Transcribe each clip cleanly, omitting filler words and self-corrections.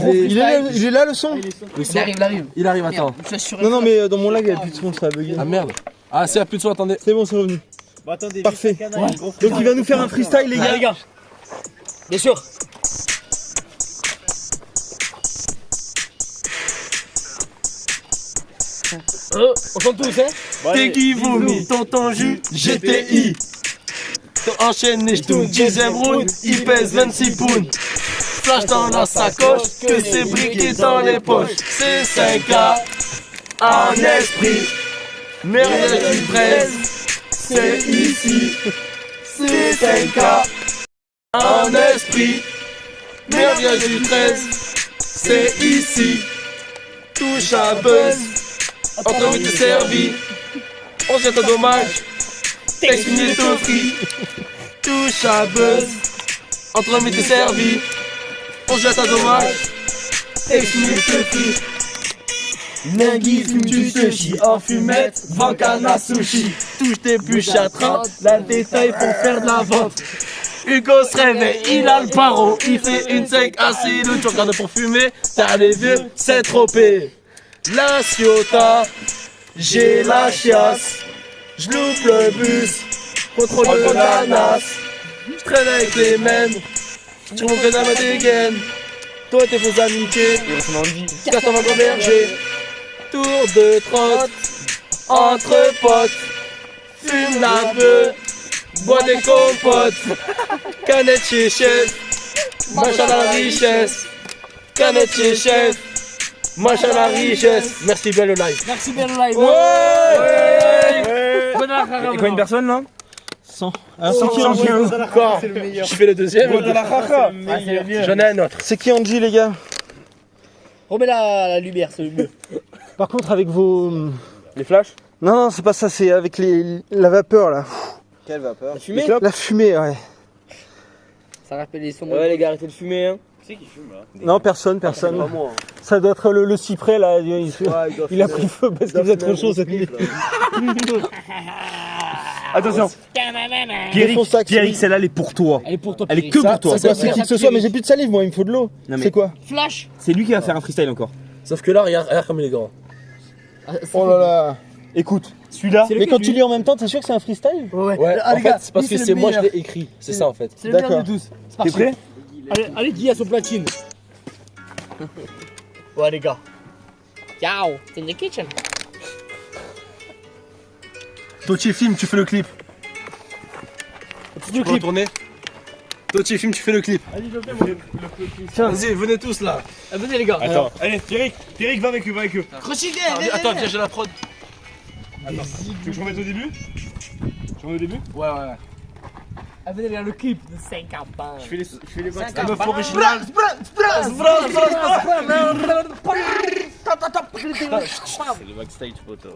Il est là le son. Il arrive. Il arrive, attends. Non, mais dans mon lag, il n'y a plus de son, ça a bugué. Ah merde. Ah, c'est, il n'y a plus de son, attendez. C'est bon, c'est revenu. Bon, attendez, parfait. Donc il va nous faire un freestyle, les gars. Bien sûr. On chante tous, hein. T'es qui vomit, tonton jus, GTI. T'as enchaîné, j'tourne 10ème round, il pèse 26 pounds. Flash dans la sacoche, que c'est briqué dans les poches. C'est 5K en esprit, merveille du 13, c'est ici. C'est 5K en esprit, merveille du 13, c'est ici. Touche à buzz, entre vous t'es servi, on jette un dommage, texte fini tout free. Touche à buzz, entre vous t'es servi, on jette un dommage, texte fini tout free. Nagui fume du sushi en fumette, vend canne à sushi. Touche tes bûches à 30, la détail pour faire de la vente. Hugo se réveille, il a le paro, il fait une 5 à 6 loups. Tu regardes pour fumer, t'as les vieux, c'est trop pé. La Ciota, j'ai la chiasse, j'loupe le bus, contrôle de la NAS. J'traîne avec les mêmes, tu montres dans ma dégaine. Toi tes faux amitiés, casse ton ventre berger. Tour de trotte, entre potes, fume la beuh, bois des compotes, canette chez chef, marche à la richesse, canette chez chef, marche à la richesse. Merci bien le live. Merci bien le live. Et combien de personnes là 100. Ah, c'est qui Angie? Encore. Je fais le deuxième. J'en ai un autre. C'est qui Angie, les gars? Remets la lumière, c'est mieux. Par contre, avec vos. Les flashs? Non, c'est pas ça, c'est avec la vapeur là. Quelle vapeur? La fumée? La fumée, ouais. Ça rappelle les sons. Ouais les gars, arrêtez de fumer hein. Qui c'est qui fume là? Non, personne. Pas moi. Hein. Ça doit être le cyprès là. Il a pris feu parce qu'il faisait trop chaud cette nuit. Attention. Pierrick, celle-là elle est pour toi. Elle est pour toi. Elle est que pour toi. C'est quoi, c'est qui que ce soit, mais j'ai plus de salive, moi, il me faut de l'eau. Non, mais- C'est quoi? Flash. C'est lui qui va faire un freestyle encore. Sauf que là, regarde comme il est grand. Oh là là. Écoute, celui-là. Mais quand tu lis en même temps, t'es sûr que c'est un freestyle? Ouais. Ouais, Ah, en les gars, fait, c'est parce lui, que le c'est moi, je meilleur. l'ai écrit. C'est ça en fait. C'est le meilleur D'accord. de tous. C'est T'es parti. prêt? Allez, Guy à son platine. Ouais, les gars. Ciao. C'est in the kitchen. Tochi film, tu fais le clip. Tu peux retourner. Tochi film, tu fais le clip. Vas-y, venez tous là. Venez, les gars. Attends. Allez, Pierrick va avec eux, Crochigé. Attends, viens, j'ai la prod. Attends, tu veux que je remette au début? Je remets au début? Ouais. Venez, les gars, le clip de 50 ans. Je fais les bacs. La meuf originale. C'est le backstage photo.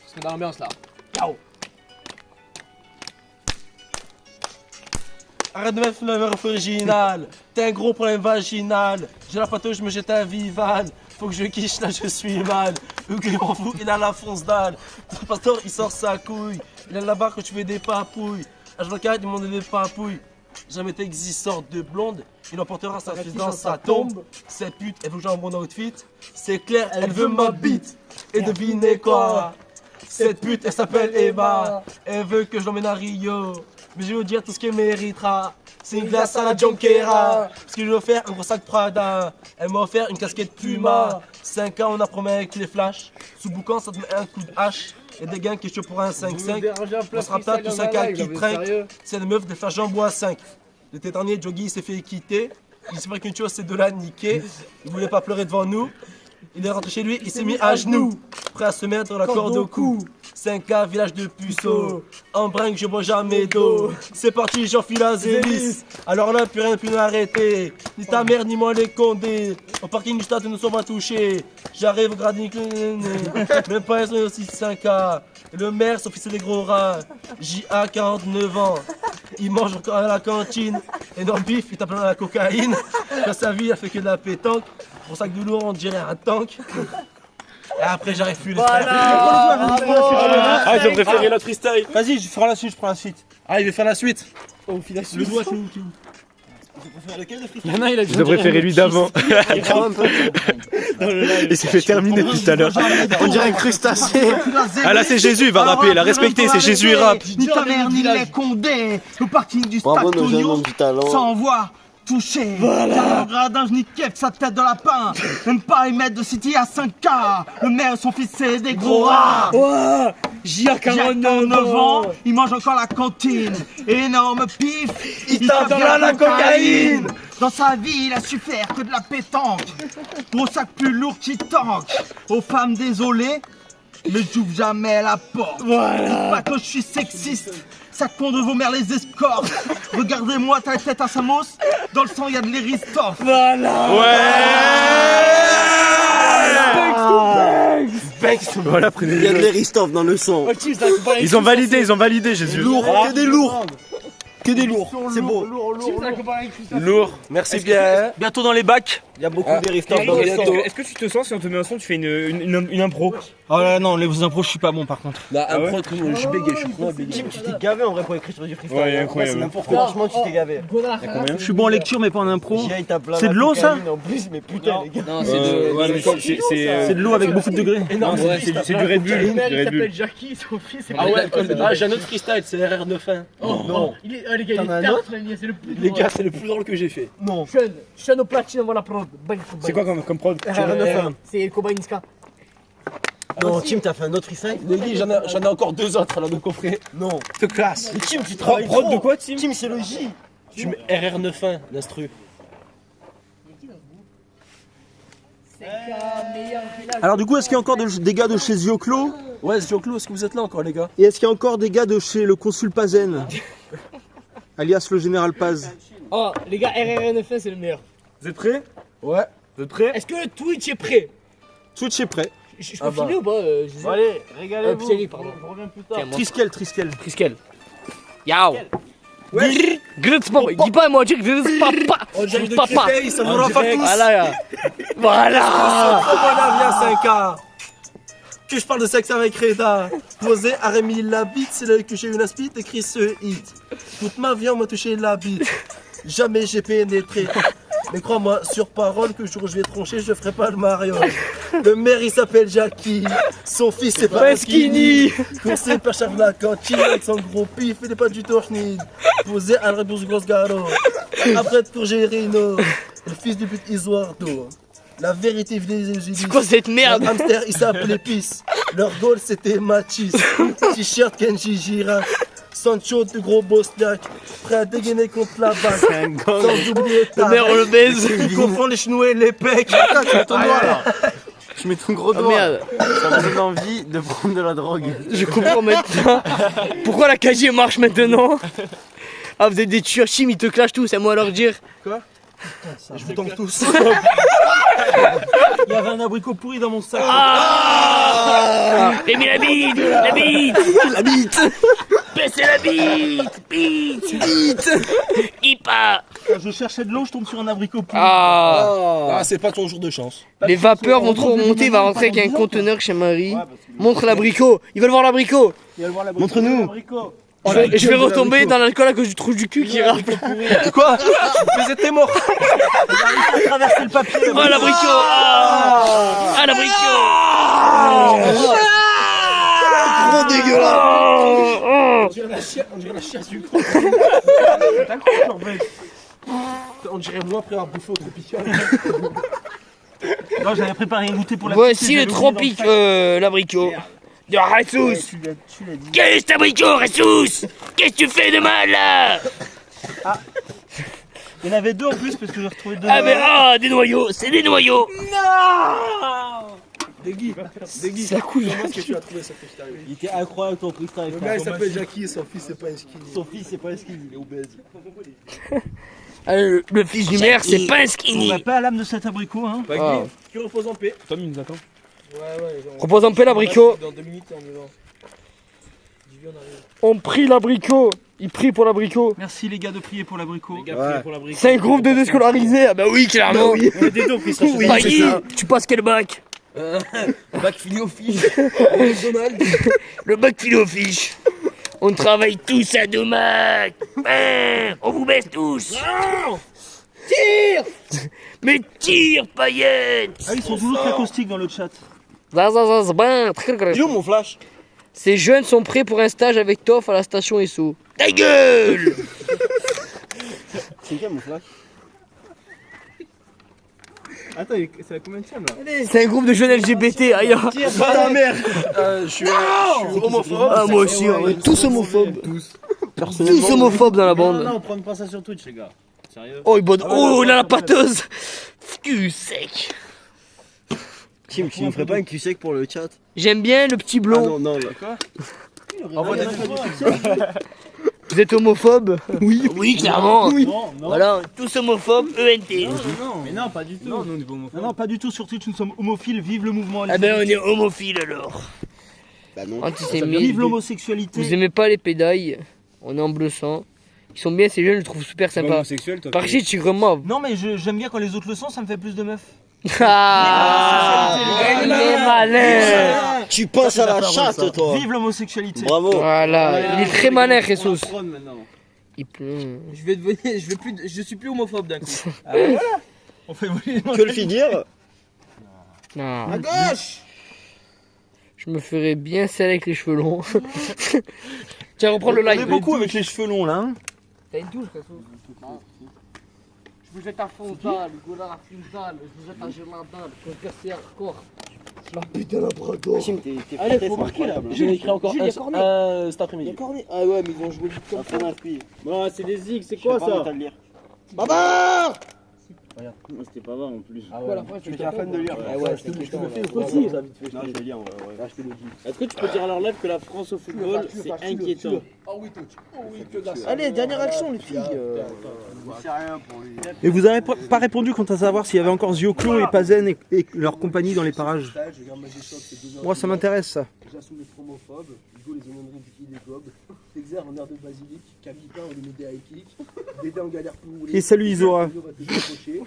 On se met dans l'ambiance là. Ciao. Arrête de mettre la meuf originale. T'es un gros problème vaginal. J'ai la patauge, je me jette un vival. Faut que je quiche, là je suis mal. Hugo il m'en fout, il a la fonce dalle. Ton pasteur il sort sa couille. Il est là-bas quand tu fais des papouilles. H24 il monte des papouilles. Jamais t'existe sorte de blonde. Il emportera sa fille dans sa tombe. Cette pute, elle veut que j'ai un bon outfit. C'est clair, elle veut ma bite. Et devinez quoi? Cette pute, elle s'appelle Eva. Elle veut que je l'emmène à Rio. Mais je vais vous dire tout ce qu'elle méritera. C'est une glace à la Junquera. Parce que je vais offert un gros sac Prada. Elle m'a offert une casquette Puma. 5 ans, on a promis avec les flashs. Sous boucan, ça te met un coup de hache. Et des gars qui sont pour un 5-5. On se rappelle tout 5 qui trinque. C'est une meuf de flash en bois 5. L'été dernier, Joggy s'est fait quitter. Il s'est pris qu'une chose, c'est de la niquer. Il voulait pas pleurer devant nous. Il est rentré chez lui, il s'est mis à genoux. Prêt à se mettre la corde au cou. 5K, village de puceaux. En brinque, je bois jamais d'eau. C'est parti, j'enfile la zélis. Alors là, plus rien ne peut nous arrêter. Ni ta mère, ni moi les condés. Au parking du stade, nous sommes pas touchés. J'arrive au gradin, même pas ils aussi 5K. Et le maire, son fils, c'est des gros rats. J.A. 49 ans. Il mange encore à la cantine. Et dans le bif, il tape dans la cocaïne. Dans sa vie, il a fait que de la pétanque. Pour sac de lourd, on dirait un tank. Et après, j'arrive plus les frères. Ah, j'ai préféré l'autre freestyle. Vas-y, je prends la suite, Ah, il veut faire la suite. Oh, final. Le doigt, c'est où? Il y en a, il a déjà préféré lui d'avant. Il s'est fait terminer tout à l'heure. On dirait un crustacé. Ah là c'est Jésus, il va rapper, il a respecté, c'est Jésus il rappe. Ni ta mère ni les condés. Le parking du stade Tonio sans voix touché. Voilà. Le gradin, je nique sa tête de lapin. Même pas y mettre de City à 5K. Le maire, son fils, c'est des gros rats. Ouais. J'ai 49 ans. Il mange encore la cantine. Énorme pif. Il tape dans la cocaïne. Dans sa vie, il a su faire que de la pétanque. Gros sac plus lourd qui tank. Aux femmes désolées, ne j'ouvre jamais la porte. Voilà. Dites pas que je suis sexiste. Ça compte de vos mères les escortes. Regardez-moi ta tête à Samos. Dans le sang, il y a de l'Eristoff. Voilà. Voilà, prenez Il y a de l'Eristoff dans le sang. Ils ont validé Jésus. Lourd, que des lourds. Que des lourds, c'est beau. Lourd. Merci bien. Bientôt dans les bacs. Il y a beaucoup d'Eristoff Eric, dans le sang. est-ce que tu te sens si on te met un son, tu fais une impro? Oh là non, les impros je suis pas bon par contre. Là, un pro, je suis bégué, je suis trop bégué. Tu t'es gavé en vrai pour écrire sur du freestyle. Ouais, incroyable. C'est n'importe quoi. Franchement, tu t'es gavé. Je suis bon en lecture mais pas en impro. C'est C'est de l'eau, ça En plus, mais putain, les gars. Non, C'est de l'eau avec beaucoup de degrés. Non, c'est du Red Bull. Le Du mec, il Red s'appelle Bull. Jackie, son fils. Ah ouais, j'ai un autre freestyle, c'est RR de fin. Non. Les gars, il est T'en as un tard, autre c'est le plus Les gars, c'est le plus drôle que j'ai fait. Non. Sean au platine avant la prod. C'est quoi comme prod? C'est Kobainska. Non, Tim, t'as fait un autre freestyle? Les gars, j'en ai encore deux autres là, de coffret. Non. Te classe. Mais Tim, tu travailles Prod trop. de quoi, Tim? Tim, c'est le J. Tu mets RR91, l'instru. Alors du coup, est-ce qu'il y a encore des gars de chez Zioclo? Ouais, c'est Jean-Claude, est-ce que vous êtes là encore, les gars? Et est-ce qu'il y a encore des gars de chez le consul Pazen? Alias le général Paz. Oh, les gars, RRNF, c'est le meilleur. Vous êtes prêts? Ouais. Vous êtes prêts? Est-ce que Twitch est prêt? Twitch est prêt. Je peux filmer ou pas Allez, régalez-vous. Thierry, pardon. Je reviens plus tard. Tiens, moi. Triskel. Triskel. Yao. Gritzpapa. Dis pas moi, dire Gritzpapa. Gritzpapa. ça nous rend pas tous. Voilà. Voilà. Voilà, viens 5K. Que je parle de sexe avec Reda. Posé à Rémi la bite, c'est là que j'ai eu une aspite, écrit ce hit. Toute ma vie, on m'a touché la bite. Jamais j'ai pénétré. Mais crois-moi, sur parole, que le jour où je vais troncher, je ferai pas le mariole. Le maire, il s'appelle Jackie. Son fils, c'est pas Skinny. Coursé par chef de la cantine avec son gros pif, il est pas du torchnid. Posé à la réponse grosse garo. Après tour Gérino. Le fils du but Isuardo. La vérité venait des Unis. C'est quoi cette merde? Le hamster, il s'appelait Peace. Leur goal, c'était Matisse. T-shirt Kenji Girac. Sancho de gros bosniaque. Prêt à dégainer contre la balle. Sans oublier ta. Le maire, on le baise. Il confond les chenouets et les pecs. Attends, tu mets ton doigt là. Je mets ton gros Oh doigt. merde. Ça me donne envie de prendre de la drogue. Je comprends maintenant. Pourquoi la KG marche maintenant? Ah, vous êtes des tueurs, Chim, ils te clashent tous, c'est à moi à leur dire. Je vous tangue tous. Il y avait un abricot pourri dans mon sac. J'ai mis la bite. La bite. Baissez la bite. Ipa. Je cherchais de l'eau, je tombe sur un abricot pourri. Ah. Ah, c'est pas ton jour de chance. Les vapeurs vont trop remonter, il va rentrer avec un conteneur chez Marie. Montre l'abricot. Ils veulent voir l'abricot. Montre-nous. Je vais retomber dans l'alcool à cause du trou du cul qui rappe. Quoi? Mais c'était mort. Traverser le papier. Oh l'abricot. Ah l'abricot. Trop dégueulasse. Oh. On dirait la chiasse du On dirait moi après avoir bouffé au tropical. Non, j'avais préparé un goûter pour la Voici le tropique, l'abricot. De Jesus. Qu'est-ce que l'abricot, Jesus? Qu'est-ce que tu fais de mal là? Il y en avait deux en plus parce que j'ai retrouvé deux. Ah mais des noyaux, c'est des noyaux. C'est la couille. Comment est-ce que tu as trouvé ce freestyle? Il était incroyable ton freestyle. Le gars il s'appelle Jackie et son fils c'est pas un skinny. Son fils, c'est pas un skinny, il est obèse. Le fils du maire, c'est pas un On skinny. va pas à l'âme de cet abricot, hein. Ah. Qui repose en paix. Tom, il nous attend. Repose en paix l'abricot. Dans 2 minutes on y va. On prie l'abricot. Il prie pour l'abricot. Merci les gars de prier pour l'abricot. C'est un groupe de déscolarisés. Ah bah oui, clairement. On est des deux, Chris. Marie, tu passes quel bac? Bac filé aux filles. Le bac filé aux fiches. On travaille tous à Domac. On vous baisse tous. Tire. Mais tire, paillettes. Ah, ils sont toujours très caustiques dans le chat. Dis-nous mon flash. Ces jeunes sont prêts pour un stage avec Toff à la station Esso. Ta gueule. C'est quel mon flash? Attends, c'est la combien de chaînes là? C'est un groupe de jeunes LGBT, aïe. Ta mère. Je suis homophobe. Ah, moi aussi, on est tous homophobes. Tous homophobes dans la bande. Non, prends pas ça sur Twitch, les gars. Sérieux? Oh, il a la pâteuse. Cul sec. Tim, tu ne ferais pas une cul sec pour le chat? J'aime bien le petit blond. non, là. Vous êtes homophobe? Oui. Oui, clairement. Oui. Voilà, tous homophobes, ENT. Mais non, pas du tout. Non, nous, on est pas homophobes. Non, pas du tout. Sur Twitch, nous sommes homophiles. Vive le mouvement. Ah ben, on est homophile alors. Bah non. Antisémite. Vive l'homosexualité. Vous aimez pas les pédailles? On est en bleu sang. Ils sont bien, ces jeunes, je les trouve super sympas. Homosexuel, toi. Par contre, tu remets. Non, mais j'aime bien quand les autres le sont, ça me fait plus de meufs. Ah, il est malin. Tu penses à la chatte, toi. Vive l'homosexualité. Bravo. Voilà, il est très malin, Jesus. Maintenant. Il pleut. Je suis plus homophobe d'un coup. On fait voler. Que le finir? Non. À gauche. Je me ferais bien celle avec les cheveux longs. Tiens, reprends le On est live. beaucoup avec les cheveux longs là. Hein. T'as une touche, Jesus. Je vous jette à Fontal, Goulard à Fontal, je vous jette à Gerlandin, le converser hardcore. La putain la brado. Tim, t'es Allez, prêt, faut c'est marquer là. incroyable. J'ai écrit encore Jules, il y a Cornet. cet après-midi. Ah ouais, mais ils ont joué vite comme ça. Bon, c'est des zigs, c'est Je sais quoi pas, ça? mais t'as le lire. Baba. C'était pas vrai en plus. Voilà, Je suis un fan de lire. Ah ouais, je te le fais aussi. Non, je vais lire, ouais. Je te le dis. Est-ce que tu peux dire à leur live que la France au football, c'est inquiétant? Allez, dernière action les filles. C'est rien pour lui. Et vous avez pas répondu quant à savoir s'il y avait encore Zioclo et Pazen et leur compagnie dans les parages. Moi, ça m'intéresse ça. J'assume les promophobes, Hugo les honoreries du Guy des Gobes, Texer en air de basilic, Kamika on les médias équiques, Dédé en galère pour rouler. Et salut Isora. J'ai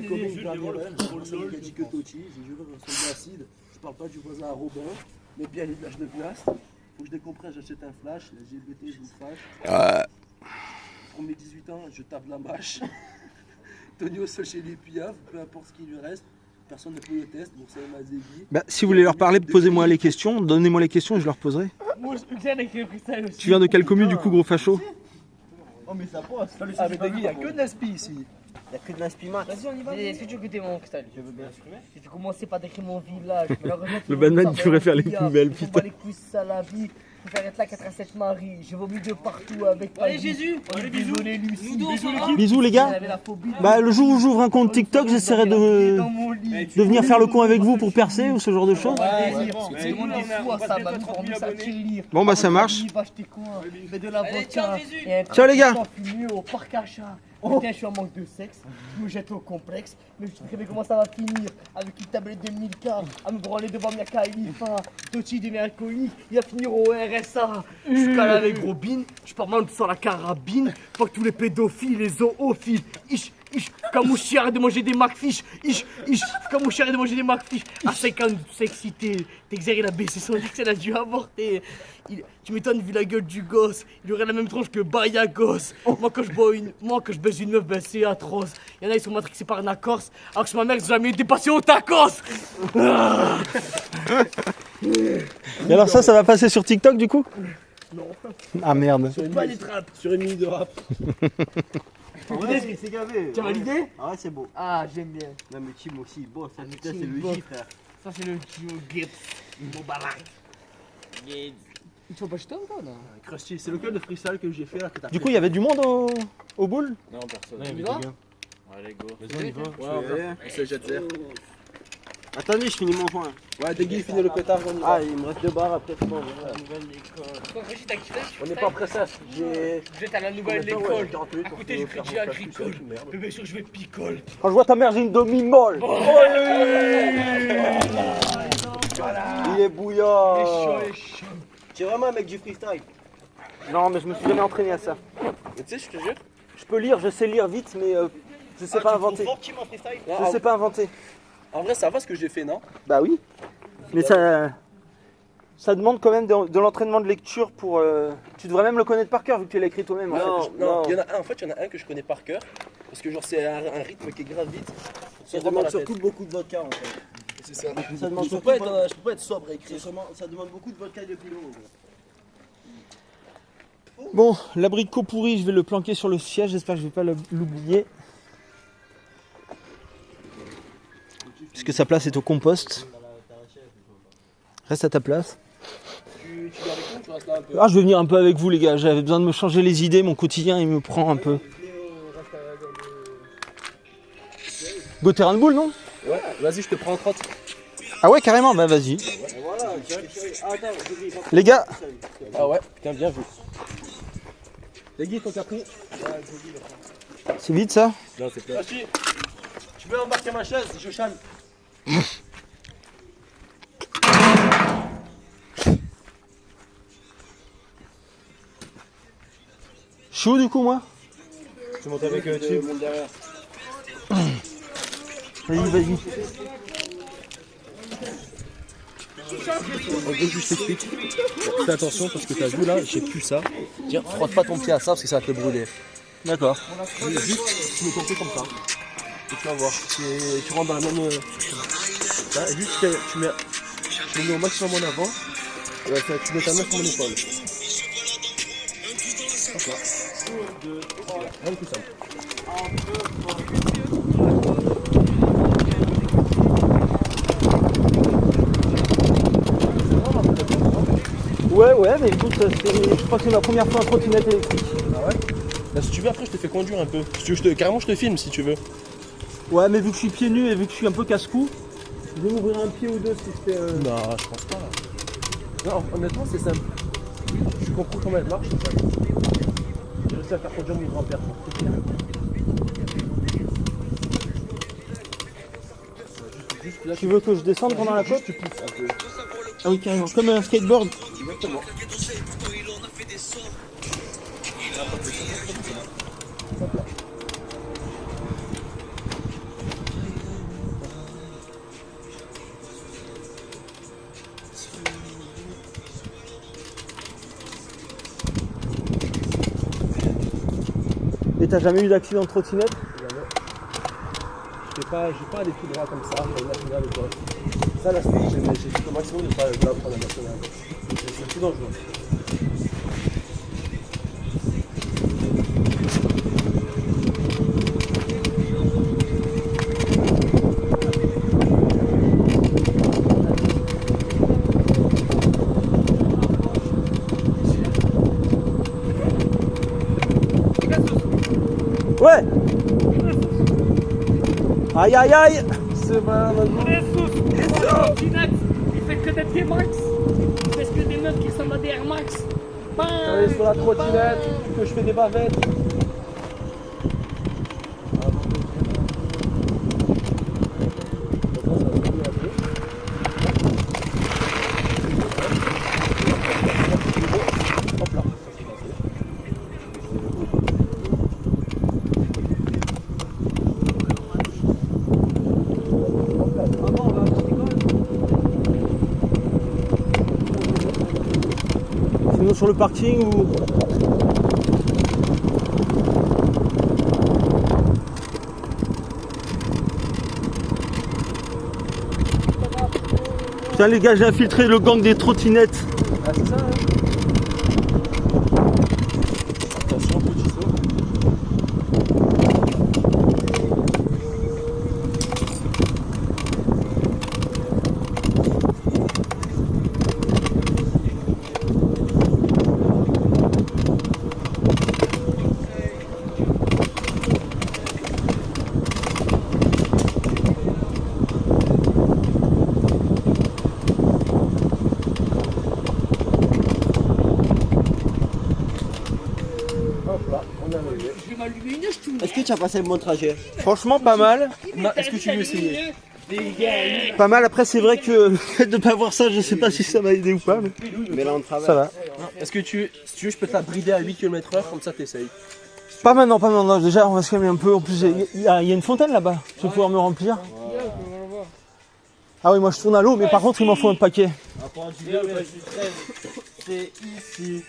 commis une dernière rêve, pour le seul Gadi que Tochi, j'ai joué dans un soldat acide, je parle pas du voisin à Robin, mais bien les flashs de glace. Faut que je décompresse, j'achète un flash, la LGBT je vous fâche. Pour mes 18 ans, je tape la mâche. Tony au sol chez les Piaf, peu importe ce qui lui reste. Personne ne peut le test, donc c'est ma zébi. Bah, si vous voulez leur parler, posez-moi les questions, donnez-moi les questions et je leur poserai. Tu viens de quelle commune du coup, gros facho? Oh mais ça passe. Ah mais Degui, il n'y a que de l'aspi ici. Il y a que de l'inspima. Vas-y, on y va. Est-ce que tu veux goûter mon cristal? Je veux bien. J'ai commencé par décrire mon village. Le Batman, il pourrait faire les poubelles, putain. On va les couilles à la vie. Je vais être là 87 Marie. J'ai vomi de partout avec. Allez, Jésus. Allez, bisous. Bisous les gars. Bah, le jour où j'ouvre un compte TikTok, j'essaierai de venir faire le con avec vous pour percer ou ce genre de choses. Bon bah ça marche. Ciao les gars. Putain, je suis en manque de sexe, je me jette au complexe, mais je sais très bien comment ça va finir. Avec une tablette de 1000K, à me branler devant Miaka et Lifa. Tochi devient alcoolique, il va finir au RSA. Je suis calé avec Robin, je pars mal sur la carabine. Faut que tous les pédophiles, les zoophiles, Kamouchi arrête de manger des McFish. Kamouchi arrête de manger des McFish. À 5 ans, tout excité. Texer il a baissé son ex, elle a dû avorter. Tu m'étonnes vu la gueule du gosse. Il aurait la même tronche que Bayagos. Moi quand je baise une meuf, ben c'est atroce. Il y en a ils sont matrixés par Nakors. Alors que ma mère n'a jamais dépassé au tacos. Et alors ça va passer sur TikTok du coup? Non. Ah merde. Pas les trappes. Sur une minute de rap. Ouais, c'est gavé. Tu as validé? Ah ouais, c'est beau. Ah, j'aime bien. Non mais Tim aussi, bon, ça putain, c'est Tim, le bon. J, frère. Ça c'est le duo Gibbs. Mon baraque. Tu vas pas jeter encore non? Krusty, c'est le club de freestyle que j'ai fait là. Du coup, il y avait du monde au boule? Non, personne. On y va? Allez, go. Ouais, C'est jet zero. attendez, je finis mon joint. Ouais, Degui finit le pétard, on y va. Ah, il me reste 2 barres après, c'est bon. On n'est pas pressé. J'ai. Vous êtes à la nouvelle école. À côté du crédit agricole. Mais bien sûr, je vais picole. Quand je vois ta mère, j'ai une demi-molle. Il est bouillant. Tu es vraiment un mec du freestyle. Non, mais je me suis jamais entraîné à ça. Tu sais, je te jure. Je peux lire, je sais lire vite, mais je sais pas inventer. Je sais pas inventer. En vrai, ça va ce que j'ai fait, non? Bah oui. Mais ça. Ça demande quand même de l'entraînement de lecture pour... Tu devrais même le connaître par cœur vu que tu l'as écrit toi-même. Non, il y en a un, en fait, il y en a un que je connais par cœur. Parce que genre c'est un rythme qui est grave vite. Ça demande surtout beaucoup de vodka en fait. C'est ça. Ça demande je peux pas être sobre à écrire. Ça demande beaucoup de vodka et de pilon. Bon, l'abricot pourri, je vais le planquer sur le siège. J'espère que je vais pas l'oublier. Puisque sa place est au compost. Reste à ta place. Tu viens avec nous, tu restes là un peu. Ah, je vais venir un peu avec vous les gars. J'avais besoin de me changer les idées. Mon quotidien il me prend un peu. Go terrain de boule, non? Ouais, vas-y, je te prends en trotte. Ah ouais, carrément, bah vas-y. Les gars. Ah ouais, putain, bien vu. Les guides, ton capri. C'est vite ça? Non, c'est pas. Tu veux embarquer ma chaise? Je chame. Chaud du coup, moi? Tu montes avec Tube. Vas-y. En gros, je t'explique. Fais attention parce que t'as vu là, j'ai plus ça. Tiens, frotte pas ton pied à ça parce que ça va te brûler. D'accord. Juste, tu mets ton pied comme ça. Et tu vas voir. Tu rentres dans la même. Là, et juste, tu mets au maximum en avant. Tu mets ta main sur mon épaule. Hop là. 1, 2, 3. Rien de plus simple. Ouais, mais écoute, je crois que c'est ma première fois en trottinette électrique. Ah ouais? Là, si tu veux, après, je te fais conduire un peu. Si tu veux, carrément, je te filme si tu veux. Ouais, mais vu que je suis pieds nus et vu que je suis un peu casse-cou, je vais m'ouvrir un pied ou deux si je fais... Non, je pense pas. Non, honnêtement, c'est simple. Je comprends comment elle marche, c'est simple. J'ai réussi à faire conduire mon grand-père. Tu veux que je descende pendant la côte? Tu pousses un peu. Ah oui, carrément, comme un skateboard. Exactement. Et t'as jamais eu d'accident de trottinette? J'ai pas aller tout droit comme ça, national ou quoi. Ça, là, j'ai fait au maximum de pas prendre la nationale. C'est plus dangereux. Ouais. Aïe aïe aïe. C'est pas Il fait que des T-Max. Il fait que des meufs qui ressemblent à des Air Max. Allez sur la trottinette, que je fais des bavettes. Sinon sur le parking ou... Tiens les gars, j'ai infiltré le gang des trottinettes. Ah, c'est ça, hein. Attention, petit saut. Est-ce que tu as passé un bon trajet? Franchement pas mal. Est-ce que tu veux essayer? Pas mal, après c'est vrai que le fait de pas voir ça, je sais pas si ça m'a aidé ou pas. Mais là on travaille. Ça va. Est-ce que si tu veux, je peux te la brider à 8 km/h, comme ça t'essayes. Pas maintenant, pas maintenant. Déjà on va se calmer un peu. En plus il y a une fontaine là-bas. Je vais pouvoir me remplir. Ah oui, moi je tourne à l'eau, mais par contre il m'en faut un paquet. C'est ici.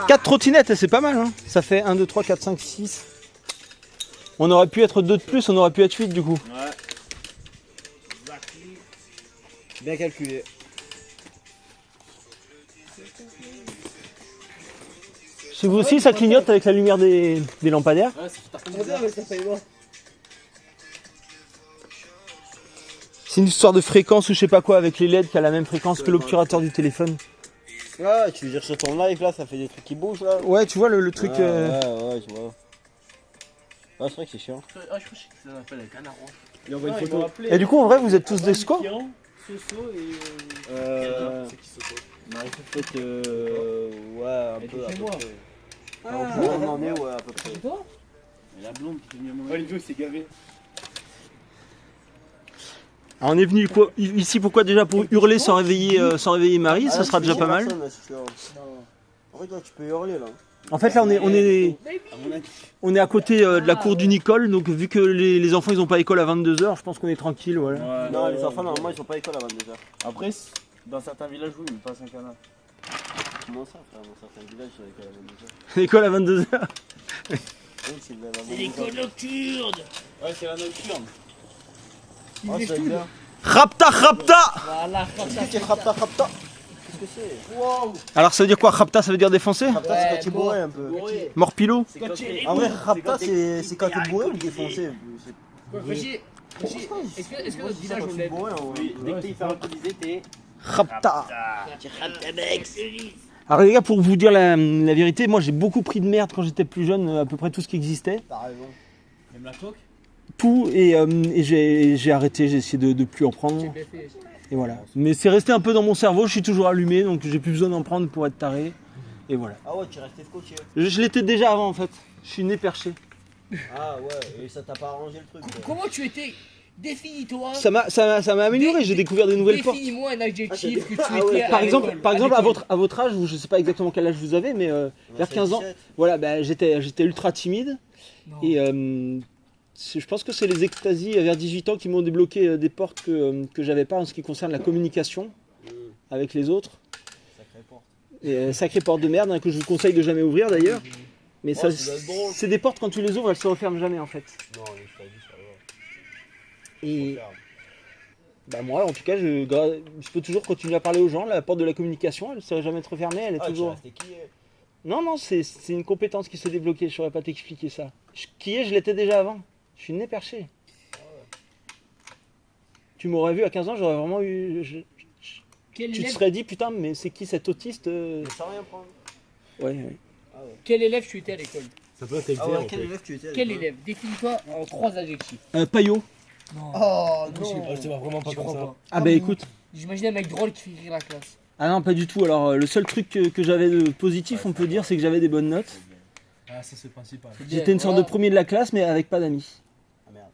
4 trottinettes, c'est pas mal, hein. Ça fait 1, 2, 3, 4, 5, 6. On aurait pu être 2 de plus, on aurait pu être 8 du coup. Ouais. Bien calculé. Chez vous aussi ça clignote avec la lumière des lampadaires. Ouais, ça fait mais ça fait loin. C'est une histoire de fréquence ou je sais pas quoi avec les LED qui a la même fréquence que l'obturateur du téléphone. Ouais, tu veux dire sur ton live là, ça fait des trucs qui bougent là. Ouais, tu vois le truc. Ouais, tu vois. Ouais, c'est vrai que c'est chiant. Ah, je crois que ça s'appelle un canard rouge. Il envoie une photo. Et du coup, en vrai, vous êtes tous des scos? Soso et. C'est qui Soso? Marie-Fête, ouais, un peu. On en est, ouais, à peu près. C'est toi? Et la blonde qui est venue à mon Olivier s'est gavé. Alors, on est venu quoi, ici pourquoi déjà pour hurler sans réveiller Marie, ça sera déjà pas mal. En fait, là, tu peux hurler là. En fait, là, on est à côté de la cour du Nicole, donc vu que les enfants ils ont pas école à 22h, je pense qu'on est tranquille, voilà. Ouais, non, les enfants, normalement, ils sont pas école à 22h. Après, dans certains villages, oui, mais pas à Saint-Canard. Comment ça, frère? Dans certains villages, ils sont L'école école à 22h. à 22h. Oui, c'est l'école nocturne. Ouais, c'est la nocturne. Oh, c'est bien. Rapta, rapta. Voilà, Qu'est-ce que c'est? Wow! Alors ça veut dire quoi, rapta, ça veut dire défoncer? Rapta, c'est quand tu es bourré un peu. Mort pilot? En vrai, rapta, c'est quand tu es bourré ou défoncé. Régis, est-ce que notre village on l'aide? Dès que tu fais alcoolisé, t'es. Rapta. Alors les gars, pour vous dire la vérité, moi j'ai beaucoup pris de merde quand j'étais plus jeune, à peu près tout ce qui existait. T'as raison. Même la coque? Tout, et j'ai arrêté, j'ai essayé de plus en prendre. Et voilà. Mais c'est resté un peu dans mon cerveau, je suis toujours allumé, donc j'ai plus besoin d'en prendre pour être taré. Et voilà. Ah ouais, tu restais scotché. Je l'étais déjà avant en fait. Je suis né perché. Ah ouais, et ça t'a pas arrangé le truc. Comment tu étais? Définis-toi. Ça m'a amélioré, j'ai découvert des nouvelles portes. Définis-moi un adjectif que tu ouais, étais. Par exemple, à votre âge, je sais pas exactement quel âge vous avez, mais vers 15 ans, voilà, bah, j'étais ultra timide. Non. Et je pense que c'est les extasies vers 18 ans qui m'ont débloqué des portes que j'avais pas en ce qui concerne la communication avec les autres. Sacrée porte. Et sacrée porte de merde, hein, que je vous conseille de jamais ouvrir d'ailleurs. Mais ça, ça doit être drôle. c'est des portes quand tu les ouvres, elles se referment jamais en fait. Non, je t'ai dit, ça va. Et bah moi, en tout cas, je peux toujours continuer à parler aux gens. La porte de la communication, elle ne serait jamais refermée, elle est toujours. Tu restais qui est? Non, c'est une compétence qui se débloquait. Je saurais pas t'expliquer ça. Je l'étais déjà avant. Je suis né perché. Tu m'aurais vu à 15 ans, j'aurais vraiment eu. Quel Tu te élève, serais dit, putain, mais c'est qui cet autiste Mais sans rien prendre. Ouais. quel élève tu étais à l'école? Ça peut être Ah ouais, quel élève tu étais? Quel élève? Définis-toi en 3 adjectifs. Payot. Non. Oh Je non! Ça va vraiment pas J'y comme crois ça. pas. Ah bah écoute. J'imagine un mec drôle qui fait rire la classe. Ah non, pas du tout. Alors, le seul truc que j'avais de positif, on peut dire, c'est que j'avais des bonnes notes. Ah, ça c'est le principal. J'étais une sorte de premier de la classe, mais avec pas d'amis. Ah merde.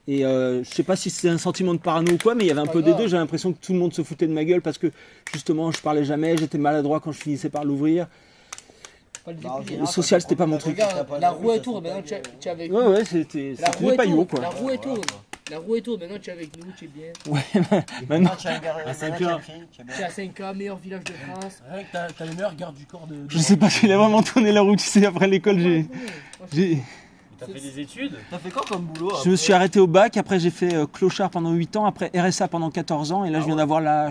Et je sais pas si c'est un sentiment de parano ou quoi, mais il y avait un peu des deux. J'ai l'impression que tout le monde se foutait de ma gueule parce que justement, je parlais jamais, j'étais maladroit quand je finissais par l'ouvrir. Pas le Bah, découvrir. Le social, c'était pas mon truc. Regarde, la roue est tourne, maintenant tu es avec nous. Ouais, c'était La roue le est paillot tourne, quoi. la roue est tourne. La roue est tourne, maintenant tu es avec nous, tu es bien. Maintenant, Tu as un gars, À 5 tu as heures. une fille, tu as bien. Tu es à 5K, meilleur village de France. Rien que t'as le meilleur garde du corps de. je sais pas s'il a vraiment tourné la roue, tu sais, après l'école, T'as fait des études? T'as fait quoi comme boulot? je me suis arrêté au bac, après j'ai fait clochard pendant 8 ans, après RSA pendant 14 ans, et là je viens d'avoir la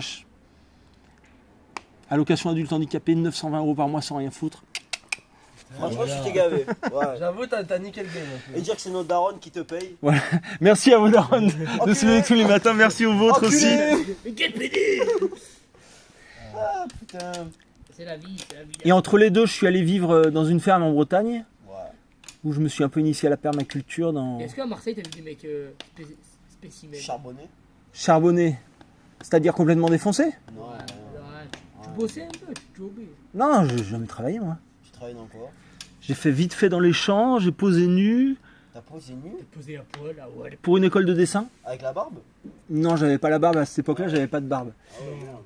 allocation adulte handicapé, 920 € par mois sans rien foutre. Franchement, tu t'es gavé. Ouais. J'avoue, t'as niqué le game. Et dire que c'est notre daronne qui te paye. Merci à vos darons de se lever tous les matins, merci aux vôtres aussi. Mais quel PD! Ah putain. C'est la vie, c'est la vie. Et entre les deux, je suis allé vivre dans une ferme en Bretagne, Ouais. où je me suis un peu initié à la permaculture dans Est-ce qu'à Marseille, t'as vu des mecs spécimens? Charbonné? charbonné, c'est-à-dire complètement défoncé. Non. Ouais, tu bossais un peu, tu jobais. Non, j'ai jamais travaillé moi. Tu travailles dans quoi? J'ai fait vite fait dans les champs, j'ai posé nu T'as posé nu? T'as posé à poil, là, ouais. pour une école de dessin. Avec la barbe? Non, j'avais pas la barbe à cette époque-là, j'avais pas de barbe. Ah ouais, merde.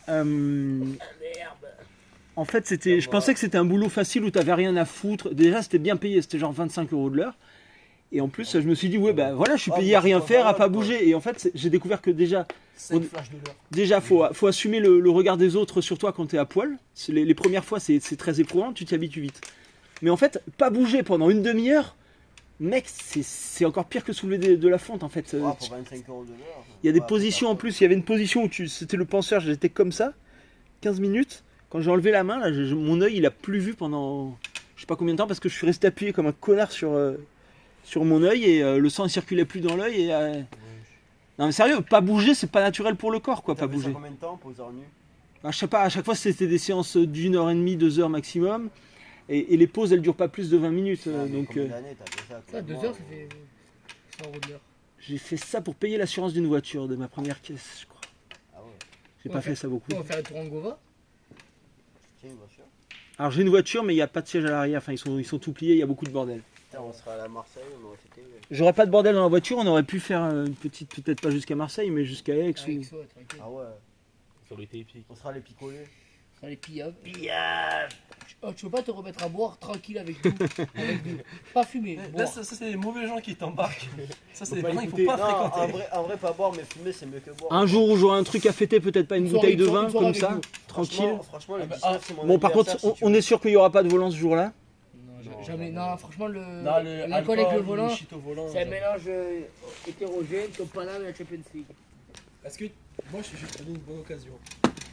Euh, Merde. En fait, je pensais que c'était un boulot facile où t'avais rien à foutre. Déjà, c'était bien payé, c'était genre 25 € de l'heure. Et en plus, je me suis dit, ouais, bah voilà, je suis payé à rien faire, à pas bouger. Et en fait, j'ai découvert que déjà, faut assumer le regard des autres sur toi quand t'es à poil. Les premières fois, c'est très éprouvant, tu t'y habitues vite. Mais en fait, pas bouger pendant une demi-heure, mec, c'est encore pire que soulever de la fonte en fait. Pour 25 € de l'heure. Il y a des positions en plus, il y avait une position où c'était le penseur, j'étais comme ça, 15 minutes. Quand j'ai enlevé la main, là, mon œil il a plus vu pendant je sais pas combien de temps parce que je suis resté appuyé comme un connard sur mon œil et le sang il circulait plus dans l'œil. Non mais sérieux, pas bouger c'est pas naturel pour le corps quoi, pas bouger. Ça combien de temps, poseur nu? Je sais pas, à chaque fois c'était des séances d'1h30, 2 heures maximum. Et les pauses elles durent pas plus de 20 minutes. Donc, combien d'années t'as fait ça? Ça, 2 heures, ça fait 100 € de l'heure. j'ai fait ça pour payer l'assurance d'une voiture, de ma première caisse, je crois. Ah ouais. J'ai pas fait ça beaucoup. On va faire le tour en Gova. Tiens, une voiture. Alors j'ai une voiture, mais il n'y a pas de siège à l'arrière. Enfin, ils sont tout pliés, il y a beaucoup de bordel. Putain, on sera à Marseille, on aurait fait. J'aurais pas de bordel dans la voiture, on aurait pu faire une petite, peut-être pas jusqu'à Marseille, mais jusqu'à Aix. Ah, Ou... avec ça, tranquille. Ah ouais. Ça aurait été épique. On sera les picolés. Ça les pillaves. Oh, tu veux pas te remettre à boire tranquille avec nous, Pas fumer. Là, Boire. ça c'est les mauvais gens qui t'embarquent. Ça, c'est Faut des pas gens qu'il faut écouter. pas Non, fréquenter. en vrai, pas boire, mais fumer, c'est mieux que boire. Un jour où j'aurai un truc à fêter, peut-être pas une bouteille de vin, comme ça, tranquille. Franchement, le Ah bah, 19, c'est mon Bon, par contre, anniversaire, si tu on veux. est sûr qu'il y aura pas de volant ce jour-là. Non, jamais. Non, franchement, Non, le l'alcool avec le volant, shit au volant. c'est un mélange hétérogène comme Paname et la Champions League. Parce que moi je vais te donner une bonne occasion.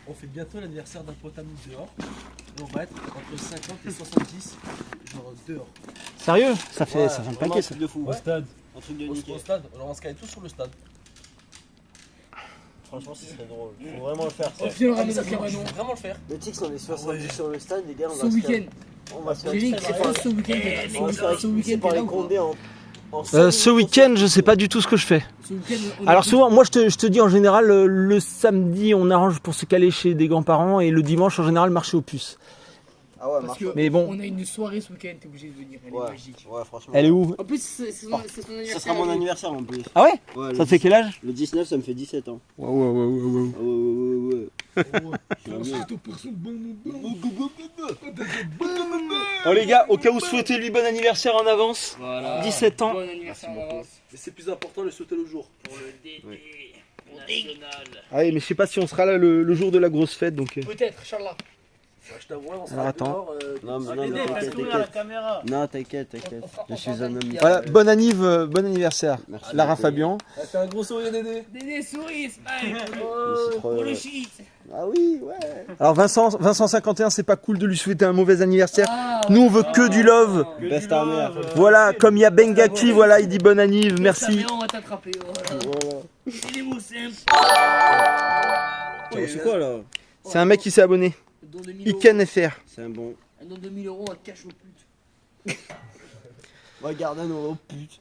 On fait bientôt l'anniversaire d'un pote à nous dehors. Et on va être entre 50 et 70, genre dehors. Sérieux ça fait un Vraiment, paquet un ça. truc de fou. Au stade. Un truc de Au niquer. stade. Alors on se calait tous sur le stade. Franchement, ce serait drôle. Faut vraiment le faire. Ça. Au final, on Ah, mais ramène ça, au cabanon. vraiment le faire. Mais tu sais que si on est 70 sur le stade, les gars, on Ce va se faire. week-end. On va se faire J'ai dit que expulser c'est par- pas ce week-end. on va se faire Ce expulser week-end, par t'es là les ou pas? Condés en. Ce week-end, je sais pas du tout ce que je fais. Ce week-end, on Alors est- souvent, moi je te dis en général, le samedi on arrange pour se caler chez des grands-parents et le dimanche en général marché aux puces. Ah ouais, Parce marche. que Mais bon. on a une soirée ce week-end, t'es obligé de venir. Elle est Ouais, magique. ouais, franchement. Elle est où? En plus, c'est son Ça anniversaire. sera mon anniversaire en plus. Ah ouais? Ouais, Ça te fait quel âge? le 19, ça me fait 17 ans. Ouais. Ah ouais. Oh les gars, au cas où souhaitez-lui bon anniversaire en avance. Voilà. 17 ans. Bon anniversaire en avance. Mais c'est plus important de le sauter le jour. Pour le DD national. Ah oui, mais je sais pas si on sera là le jour de la grosse fête donc. Peut-être, Inch'Allah. Je t'avoue, on Alors, sera attends. dehors. Non, mais Dédé, fais t'inquiète, sourire à la t'inquiète. caméra. Non, t'inquiète. Je suis un homme. Voilà, bon anniversaire. Merci Lara beaucoup. Fabian. Fais un gros sourire, Dédé. Dédé, souris, smile. C'est trop Pour le heureux. shit. Ah oui, ouais. Alors Vincent 51, c'est pas cool de lui souhaiter un mauvais anniversaire. Ah, Nous on veut que du love. Best ta mère. Voilà, comme il y a Bengaki, voilà, il dit bonne anniv, merci. On va t'attraper. Voilà. Voilà. C'est des mots simples. C'est quoi là? C'est un mec qui s'est abonné. Don de 1000 euros. Iken FR. C'est un bon. Un don de 1000 euros à cash aux putes. Regarde un euro, pute.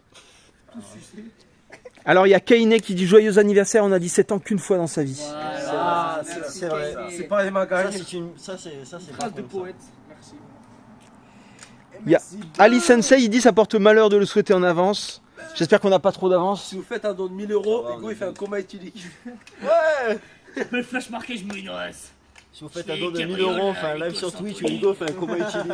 Alors il y a Kainé qui dit joyeux anniversaire, on a 17 ans qu'une fois dans sa vie. Voilà. C'est vrai. C'est pas les Ça, magagne. c'est une. Ça, c'est Phrase de pas comme poète. Merci. Il y a Ali Sensei, il dit ça porte malheur de le souhaiter en avance. J'espère qu'on n'a pas trop d'avance. Si vous faites un don de 1000 euros, Ça va, Hugo on il est fait un bon. coma éthylique. Le flash marqué, je me ignorais. Si vous faites un don de 1000 euros, on fait un live sur Twitch où Hugo fait un coma éthylique.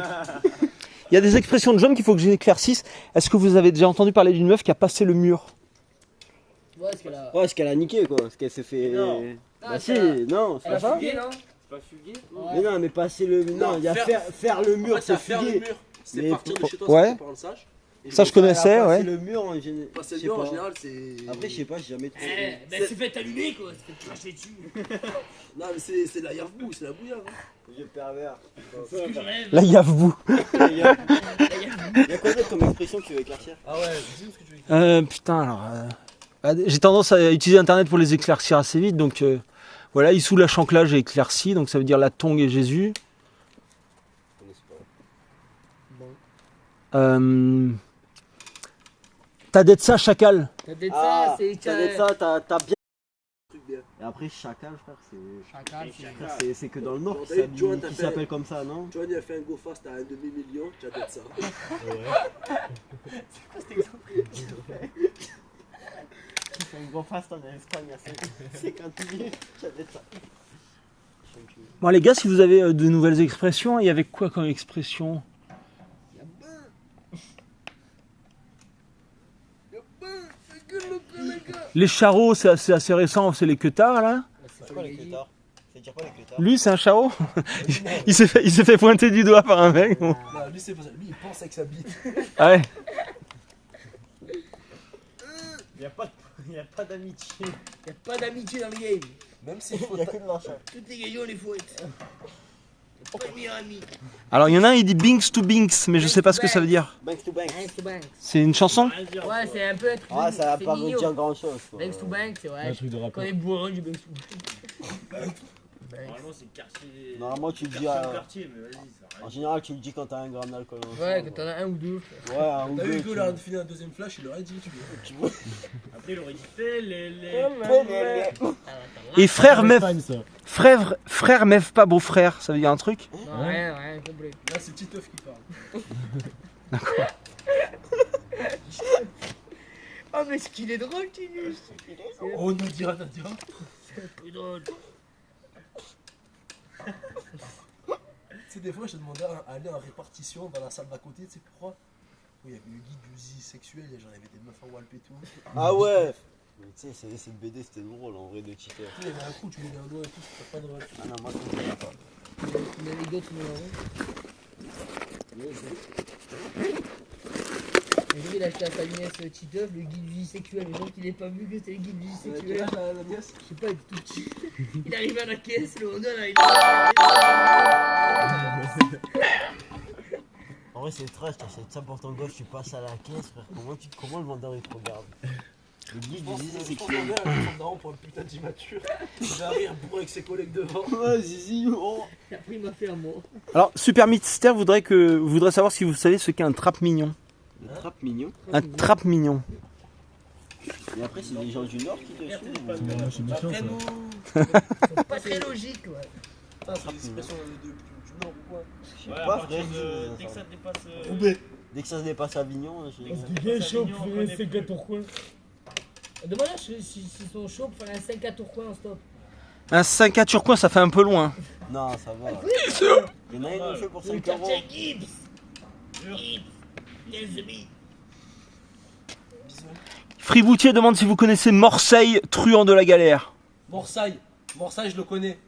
Il y a des expressions de jeunes qu'il faut que j'éclaircisse. Est-ce que vous avez déjà entendu parler d'une meuf qui a passé le mur? Ouais, parce qu'elle a. Ouais, parce qu'elle a niqué quoi. Parce qu'elle s'est fait. Non. Bah Ah, si, elle non, c'est Elle pas a ça. fugué, non Mais non, mais passer le. Non, il y a faire le mur, c'est faire le fugué. mur. C'est Mais partir de chez toi ouais. sans que tes parents le sachent. Et Ça je connaissais, Passer ouais. le mur en général. passer je sais le mur en pas. général, c'est. Après, je sais pas, j'ai jamais trop. Eh, ben c'est fait allumer quoi, c'est fait cracher dessus. Non, mais c'est la yarfbou, c'est la bouillave. Hein. Je pervers. Ce que je rêve. La yave-vous. Il y a quoi d'autre comme expression que tu veux éclaircir? Ah ouais, dis-nous ce que tu veux dire. Putain alors. J'ai tendance à utiliser internet pour les éclaircir assez vite donc voilà, il sous la chanclage est éclairci donc ça veut dire la tongue et Jésus. T'as d'être ça chacal. T'as dit Ah, ça, c'est t'as dit ça, t'as bien. Et après, chacal, frère, Chacal, c'est que dans le nord Bon, qui David, Johan, s'habille- t'as qui fait- s'appelle comme ça, non? Johan il a fait un go fast à 1,5 million, tu as peut-être ça. C'est un gros fast en Espagne à 50 000. J'avais ça. Bon les gars, si vous avez de nouvelles expressions, il y avait quoi comme expression? Les charros, c'est assez récent, c'est les queutards là. C'est quoi les queutards? C'est dire quoi les queutards? Lui, c'est un charreau. Il s'est fait pointer du doigt par un mec. Non, lui, c'est pas ça. Lui, il pense avec sa bite. Ah ouais. Il n'y a pas d'amitié. Y'a pas d'amitié dans le game. Même s'il faut. Il n'y a que de l'argent. Toutes les gagnants, les fouettes. Pas de meilleur ami. Alors il y en a un, il dit Binks to Binks, mais je sais pas ce que ça veut dire. Banks to Banks. Banks to Banks. C'est une chanson? Ouais, c'est un peu un truc. Ah, ça va c'est pas mignon. vous dire grand chose. Banks to Banks, c'est vrai. Un truc de Quand rappeur. on est bourrin du Banks to Banks. Normalement, c'est quartier. Normalement, tu le dis quartier, mais vas-y, ça en général, tu le dis quand t'as un gramme d'alcool. Ouais, quand t'en as un ou deux. Ouais, un ou T'as deux. vu Hugo, là, de finir un deuxième flash, il aurait dit tu vois. Après, il aurait dit fait les. Et frère Mev, Espagne, ça. frère Mev pas beau-frère, ça veut dire un truc? Non, rien, complet. Là, c'est Titeuf qui parle. Oh, mais ce qu'il est drôle, Tinus. Oh, Nadia, Nadia. C'est drôle. Tu sais, des fois, je demandais à aller en répartition dans la salle d'à côté, tu sais pourquoi? Où il y avait le guide du zi sexuel, et j'en avais des meufs en walp et tout. Ah ouais. Mais tu sais, cette BD c'était drôle en vrai de cheater. Il y avait un coup, tu mets un doigt et tout, c'était pas drôle. Ah non, moi je comprends pas. Une anecdote, tu me il a acheté à sa nièce Titeuf le guide vie sexuelle, mais donc il n'est pas vu que c'était le guide vie sexuelle. La nièce. Je sais pas, il est tout petit. Il arrive à la caisse, le Honda là, il En vrai, c'est trash, t'achètes ça pour ton gosse, tu passes à la caisse, frère. Comment le vendeur il te regarde? Le guide du zizi Je pense sexuel. qu'on est à la pour un putain d'immature. J'arrive bourré avec ses collègues devant. Ouais, zizi, oh. Et après il m'a fait un mot. Alors Super Mystère voudrait savoir si vous savez ce qu'est un trap mignon. Le trap mignon. Un trap mignon. Et après, c'est les gens du Nord qui te suivent. Ouais, c'est méchant, Après ça. nous. Pas très logique, ouais. Putain, c'est l'expression du Nord ou quoi? Je sais Ouais, à pas, partir frère. de. Dès que ça dépasse. Roubaix. Dès que ça se dépasse Avignon, je... Bien chaud Avignon, pour on faire connaît un 5 à plus. Tourcoing. Demande-leur s'ils sont chauds pour faire un 5 à Tourcoing en stop. Un 5 à Turcoing, ça fait un peu loin. Non, ça va. Il y en a un qui fait pour 5 euros. Gibbs. Gibbs. Yes, Friboutier demande si vous connaissez Morseille, truand de la galère. Morsaille. Morsaille, je le connais.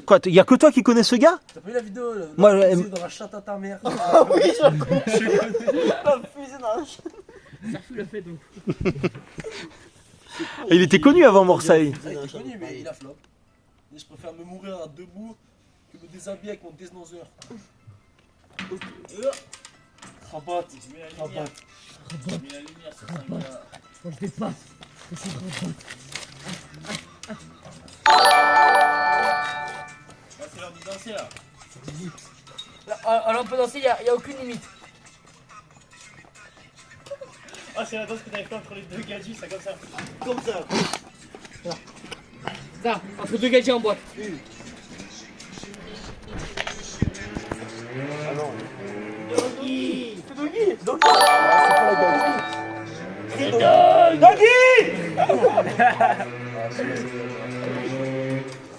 Quoi, y a que toi qui connais ce gars? T'as pas vu la vidéo là? Moi, Dans la chatte à ta mère. Ah oui, je le connais. Fusée dans la chatte. Ça fout le fait donc. Il était connu avant Morseille. Il est connu, mais il a flop. Et je préfère me mourir à debout que me déshabiller avec mon désnoseur. Rabat, tu mets la lumière. Tu mets la lumière sur ça. Moi je dépasse. Je suis content. Ah, c'est l'heure de danser là. Alors on peut danser, il n'y a aucune limite. Ah, c'est la danse que t'avais fait entre les deux gadgets, ça comme ça. Comme ça. Ça, entre deux gadgets en boîte. Ah non. Doggy. C'est Doggy. Doggy. C'est pas la Doggy.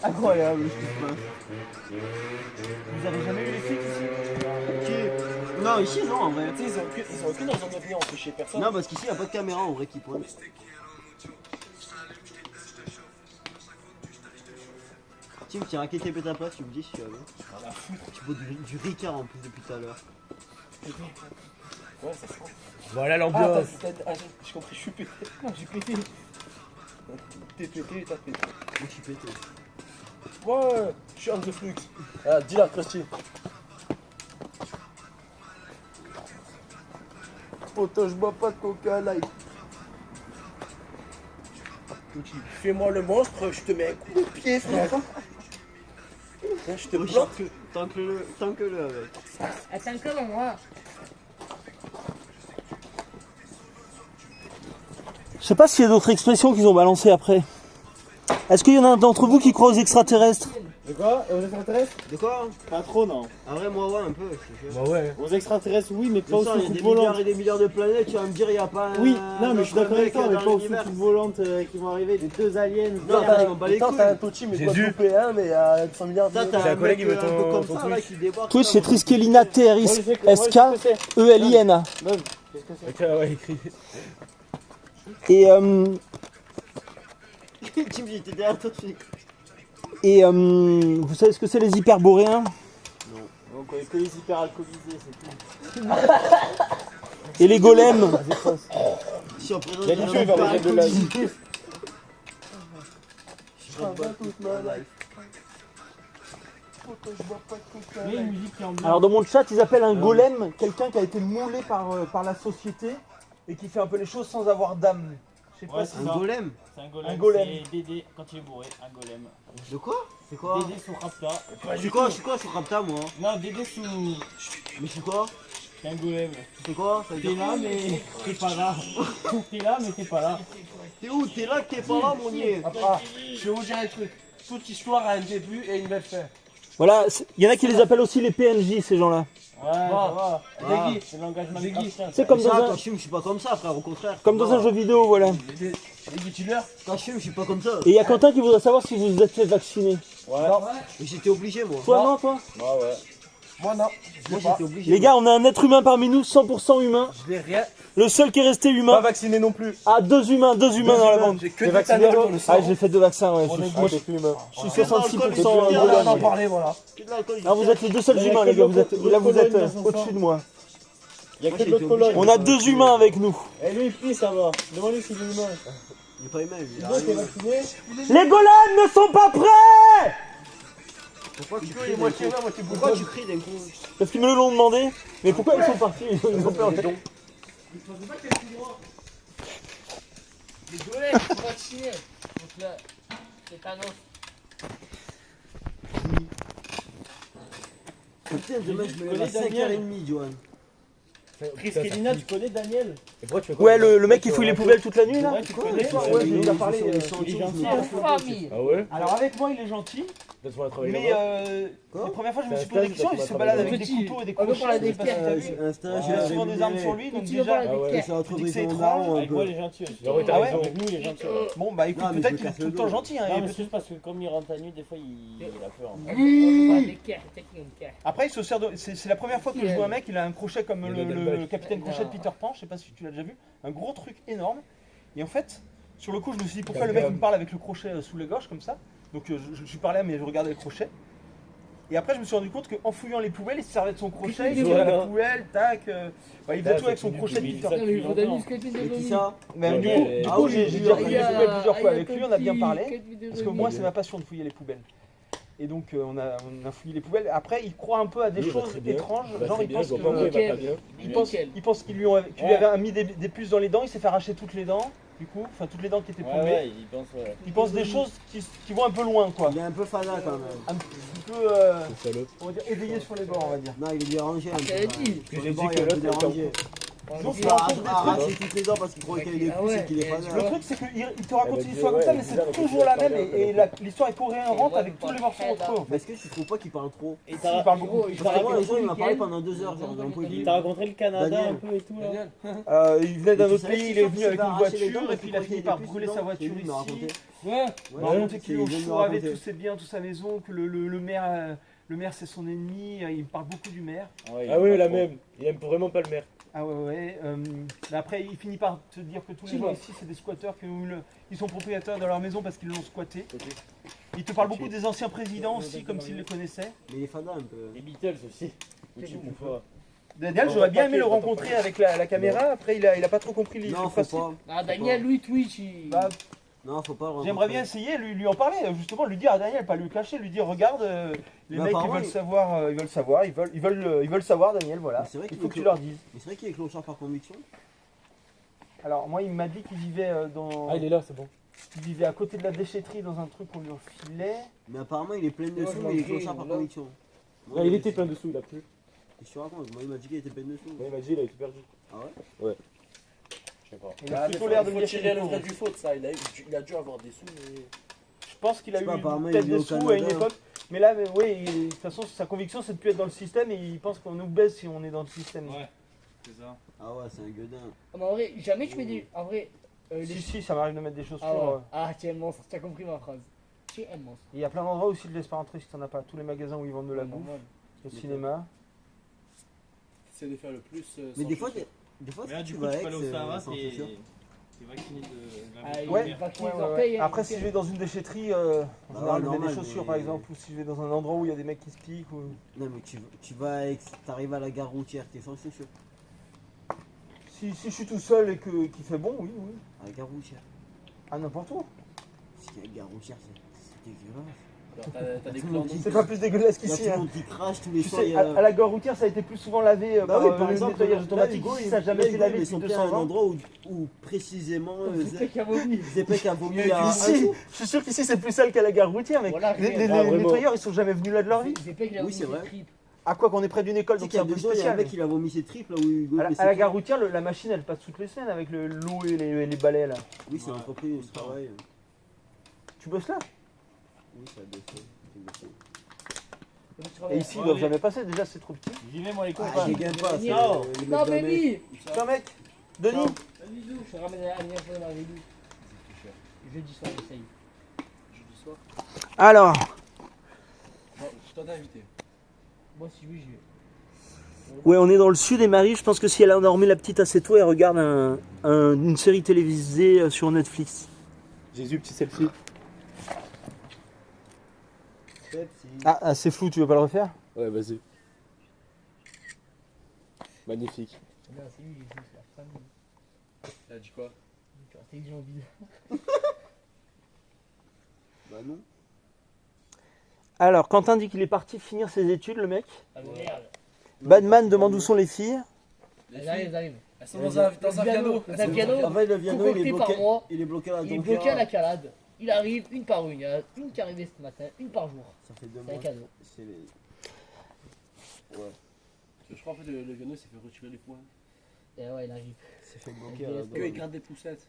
Incroyable ce qui se passe. Vous avez jamais vu les flics ici? Non, ici non en vrai. Tu sais, ils ont aucune raison de venir, on fait chier personne. Non, parce qu'ici il n'y a pas de caméra en vrai qui pointe. Tim, tu as raquetté ta place, tu me dis si tu as vu. Tu bois du Ricard en plus depuis tout à l'heure. Ouais, ça se prend. Voilà Ah, j'ai compris, je suis pété. Non, j'ai pété. T'es pété et t'as pété. Moi je suis pété. Ouais, je suis on the flux. Ah, dis-la, Krusty. Poto, je bois pas de coca light. Fais-moi le monstre, je te mets un coup de pied, frère. Je te plante. Tant que le avec. Attends que moi. Je sais pas s'il y a d'autres expressions qu'ils ont balancées après. Est-ce qu'il y en a d'entre vous qui croient aux extraterrestres? De quoi? Et aux extraterrestres? De quoi? Pas trop, non. En vrai, moi, ouais, un peu. Bah ouais. Aux extraterrestres, oui, mais pas aux Il y a des soucoupes milliards volantes. et des milliards de planètes, tu vas me dire, il n'y a pas un. Oui, non, mais je suis d'accord avec toi, mais dans pas aux l'univers. soucoupes volantes qui vont arriver, les 2 aliens. Non, t'as m'en bats les couilles. T'as un Tochi, mais quoi, Jésus. loupé un, mais à 100 milliards de Ça, t'as J'ai un un collègue mec qui veut un peu ton comme ça, là, Twitch. qui débarque. Twitch, là, c'est moi. Triskelina TRIS Moi, je sais que- moi, je sais que c'est. ELINA. Même, qu'est-ce que c'est? Ok, ouais, écrit. Et, Tu me dis, t'es derrière toi, tu dis. vous savez ce que c'est les hyperboréens? On connaît que les hyper alcoolisés, c'est tout. Et les golems? Si on présente La diffusion, il va remettre de la vie. Il y a une musique qui est en blanc. Alors dans mon chat, ils appellent un golem quelqu'un qui a été moulé par la société et qui fait un peu les choses sans avoir d'âme. Je sais pas Ouais, si... c'est Un ça. golem. C'est un golem. Un golem. C'est Dédé quand il est bourré, un golem. De quoi? C'est quoi? Dédé sous Rapta. Je suis quoi? Je suis quoi? Je suis Rapta, moi. Non, Dédé sous. Mais je suis quoi? C'est un golem. C'est quoi? Ça veut T'es dire là, quoi? mais t'es pas là. T'es là, mais t'es pas là. T'es où? T'es là, t'es pas là, mon niais. Ah, je vais vous dire un truc. Toute histoire a un début et une belle fin. Voilà, il y en a qui les appellent aussi les PNJ, ces gens-là. Ouais, ça va. Ah. Dégui. C'est le langage Dégui. Minecraftien. C'est comme Ça, dans quand un, je fume, je suis pas comme ça, frère, au contraire. comme dans un jeu vidéo, voilà. Dégui, tu l'heures. Quand je fume, je suis pas comme ça. Et il y a Quentin qui voudrait savoir si vous vous êtes fait vacciner. Mais j'étais obligé, moi. Toi, non, toi? Bah ouais. Moi, non. Moi, j'étais obligé. Les gars, on a un être humain parmi nous, 100% humain. Je l'ai rien. Le seul qui est resté Pas humain. vacciné non plus. Ah, deux humains dans la bande. J'ai que T'es des vacciné, tanins toi dans le sang. Ah, j'ai fait 2 vaccins, ouais. On est Moi, je humain. suis 66% On On en a golem. parlé, voilà. Que de l'alcool, Ah, vous êtes les deux seuls Il y a humains, que les gars. de Vous êtes, l'eau- là, vous êtes dans son au-dessus sang. de moi. Il y a Moi, que de j'ai l'autre été obligé. colonne. On a 2 humains avec nous. Et lui, il pisse, ça va. Demande-lui s'il est humain. Il est pas humain, lui. Toi, t'es vacciné? Les golems ne sont pas prêts! Pourquoi tu Il cries est d'un moitié coup? vert, moitié Pourquoi bougon. tu cries d'un coup? Parce qu'ils me l'ont demandé. Mais pourquoi ils sont partis? Ils ont peur. Les golem, faut vacciner. Donc là, c'est Thanos. Putain, demain, je me lève à 5h30, Johan. Chris Kelina, tu connais Daniel? Et pourquoi tu fais quoi? Ouais, le mec qui fouille les poubelles toute la nuit, là? Ouais, tu connais? Ouais, j'ai déjà parlé. Il est gentil. Famille. Ah ouais? Alors avec moi, il est gentil. Peut-être qu'on va travailler Mais là-bas. la première fois, je me C'est suis un posé la stage, question, il peut-être se qu'on va balade travailler avec des là-bas. couteaux et des On va parler crochets. des Je sais pas si t'as vu. Un stage, Il a souvent des armes sur lui, donc Petit déjà. repas Ah ouais. avec C'est un Tu truc dis que c'est de étrange. marrant, un Avec moi, peu. il est gentil aussi. Genre, t'as Ah ouais raison. Avec nous, il est gentil. Ouais. Bon, bah écoute, Non, mais peut-être je qu'il est casse tout le le temps dos. gentil. hein, Non, et mais c'est juste parce que comme il rentre la nuit, des fois, il a peur. Après, il se sert de. C'est la première fois que je vois un mec, il a un crochet comme le capitaine Crochet de Peter Pan, je sais pas si tu l'as déjà vu. Un gros truc énorme. Et en fait, sur le coup, je me suis dit pourquoi le mec il me parle avec le crochet sous les gorges comme ça. Donc je suis parlé, mais je regardais le crochet. Et après, je me suis rendu compte qu'en fouillant les poubelles, il se servait de son crochet, il ouvrait la poubelle, tac. Il faisait tout avec son crochet de Peter Pan. Et qui ça? Mais du Ouais, coup, ah oui, j'ai il y déjà a- fouillé les poubelles plusieurs fois avec lui, on a bien parlé. Parce que moi, c'est ma passion de fouiller les poubelles. Et donc, on a fouillé les poubelles. Après, il croit un peu à des Oui, bah, choses très bien. étranges. Bah, Genre, très il bien, pense je vois pas pourquoi il va pas bien. il pense qu'il lui avait mis des puces dans les dents, il s'est fait arracher toutes les dents, du coup, enfin toutes les dents qui étaient Ouais, plombées. ouais, il pense, ouais. Il pense des choses qui vont un peu loin, quoi. Il est un peu fada quand même. Un petit peu, C'est salaud. on va dire, éveillé sur les bords, on va dire. Non, il est dérangé un peu. J'avais quand même. dit. Sur J'ai les dit bords, que il est un peu l'autre était en dérangé. Donc, Il il a rencontre des trucs. arraché toutes les dents parce qu'il croyait qu'il y avait des Ah puces ouais, et qu'il est et pas tu là. Le truc, c'est qu'il te raconte une histoire comme ça, mais c'est toujours la même et l'histoire est cohérente avec tous les morceaux entre eux. Mais est-ce que tu trouves pas qu'il parle trop? Et Il parle beaucoup. Parce que moi, les gens, il m'a parlé pendant 2 heures, genre, d'un point de il vue. t'a raconté le Canada Daniel. un peu et tout là. Il venait d'un Mais tu autre savais pays, que il est c'est venu sûr avec qu'il une va arracher les voiture dents et puis il a parce qu'il fini croyait par qu'il y brûler avait sa des puces voiture dedans, c'est lui qui m'a ici. raconté. Ouais. Il m'a raconté c'est qu'il il vient de me avait raconter. tous ses biens, toute sa maison, que le maire c'est son ennemi, il me parle beaucoup du maire. Ouais, il Ah est oui, pas la trop. même. Il aime vraiment pas le maire. Ah ouais. Mais après, il finit par te dire que tous les gens ici, c'est des squatteurs, ils sont propriétaires de leur maison parce qu'ils l'ont squatté. Il te parle beaucoup des anciens présidents aussi, comme s'il les connaissait. Mais il est fada un peu. Les Beatles aussi. Ou pas. Daniel, j'aurais bien aimé le rencontrer avec la caméra, après il a pas trop compris le Non, faut principe. pas. Ah, Daniel, lui, Twitch, il. Bah, Non, faut pas le rencontrer. j'aimerais bien essayer, lui en parler, justement, lui dire à Daniel, pas lui cacher, lui dire regarde, les Mais mecs ils apparemment, veulent savoir, ils veulent savoir Daniel, voilà. Mais c'est vrai Il qu'il faut est que tu clo- leur dises. Mais c'est vrai qu'il est clochard par conviction. Alors moi il m'a dit qu'il vivait Ah, il est là, c'est bon. qu'il vivait à côté de la déchetterie dans un truc qu'on lui enfilait. Mais apparemment, il est plein de Ouais, sous, je mais il est m'en clochard par prie, conviction. Ah, il était plein de sous, il a plus. Qu'est-ce que tu racontes? Moi, il m'a dit qu'il était plein de sous. Ouais, il m'a dit, il a été perdu. Ah ouais? Je sais pas. Il a plutôt l'air de faut gâcher tirer les le pauvres. vrai du faute, ça. Il a dû avoir des sous, mais. Je pense qu'il a Je sais pas, eu apparemment, peut-être il est des au sous à une Canada. époque. Mais là, oui, de toute façon, sa conviction, c'est de plus être dans le système et il pense qu'on nous baisse si on est dans le système. Ouais, c'est ça. Ah ouais, c'est un gueudin. Ah, mais en vrai, jamais tu mets des. En vrai. Si, ça m'arrive de mettre des chaussures. Ah ouais. Ah, tu es un monstre, tu as compris ma phrase. Tu es un monstre. Il y a plein d'endroits aussi de laisse pas rentrer si t'en as pas. Tous les magasins où ils vendent de la bouffe, Normal. le cinéma. C'est de faire le plus. Mais sans des fois, chaussures. Mais là, si du tu coup, vas tu à peux aller au Aix, Sahara, sans t'es chaussures. vacciné de la Ah, il Ouais. est vacciné Ouais, des ouais, orteils, ouais. hein, Après, il si fait- je vais dans une déchetterie, en ouais, général, je mets normal, des chaussures mais- par exemple, ou si je vais dans un endroit où il y a des mecs qui se piquent. Ou... Non, mais tu vas à Aix, t'arrives à la gare routière, t'es sans chaussures. Si je suis tout seul et qu'il fait bon, oui. À la gare routière. À n'importe où. Parce qu'à la gare routière, c'est dégueulasse. Alors, t'as des Tout le clans monde dit- C'est pas plus dégueulasse Il y a tout qu'ici. le Hein. monde qui crache tous les Tu soirs. il sais, y à la gare routière, ça a été plus souvent lavé Bah oui, par le exemple, nettoyage là, automatique. Hugo, Ici, ça n'a jamais été lavé mais depuis son père 200 à un ans. endroit où précisément Zepek a vomi. Zepek a vomi à. Ici, je suis sûr qu'ici c'est plus sale qu'à la gare routière, mec. Voilà, les rien. vraiment. nettoyeurs, ils sont jamais venus là de leur vie. Zepek, il a Oui, vomi c'est vrai. ses tripes. À quoi qu'on est près d'une école, Tu sais donc qu'il c'est y un a peu des jours, il y a un spécial. mec, il a vomi ses tripes là où Hugo. À met la ses gare routière, la machine elle passe toutes les semaines avec l'eau et les balais là. tripes. Oui, c'est l'entreprise où je travaille. Tu bosses là? Oui, ça a baissé. Et ici ils doivent jamais passer, déjà c'est trop petit. J'y vais, moi, les Ah, copains. je gagne pas. c'est, Non, les mecs non, d'un mec. baby. Tiens mec, Denis. Je ramène un anniversaire dans la vidéo. Jeudi soir, j'essaye. Jeudi soir. Alors, Bon, toi t'es invité. Moi, si oui, j'y vais. ouais on est dans le sud et Marie, je pense que si elle a endormi la petite assez tôt, elle regarde une série télévisée sur Netflix. Jésus, petit selfie. Ah c'est flou, tu veux pas le refaire? Ouais, vas-y. Magnifique. Non, c'est lui, c'est la famille. Elle a dit quoi? Tu vois, c'est des gens vides. Bah non. Alors, Quentin dit qu'il est parti finir ses études, le mec. Ah, merde. Badman demande où sont les filles. Elles arrivent, elles arrivent. Elles sont dans un piano. Dans un piano. En fait, le piano, il est concocté par bloqué. moi. Il est bloqué à la Il est Dompierre. bloqué à la calade. Il arrive une par une. Il y en a une qui est arrivée ce matin, une par jour. Ça fait 2 C'est un mois. cadeau. C'est les. Ouais. Je crois en fait le piano s'est fait retirer les points. Et ouais, il arrive. C'est fait bloquer bloquer à la à la Que il gratte des poussettes.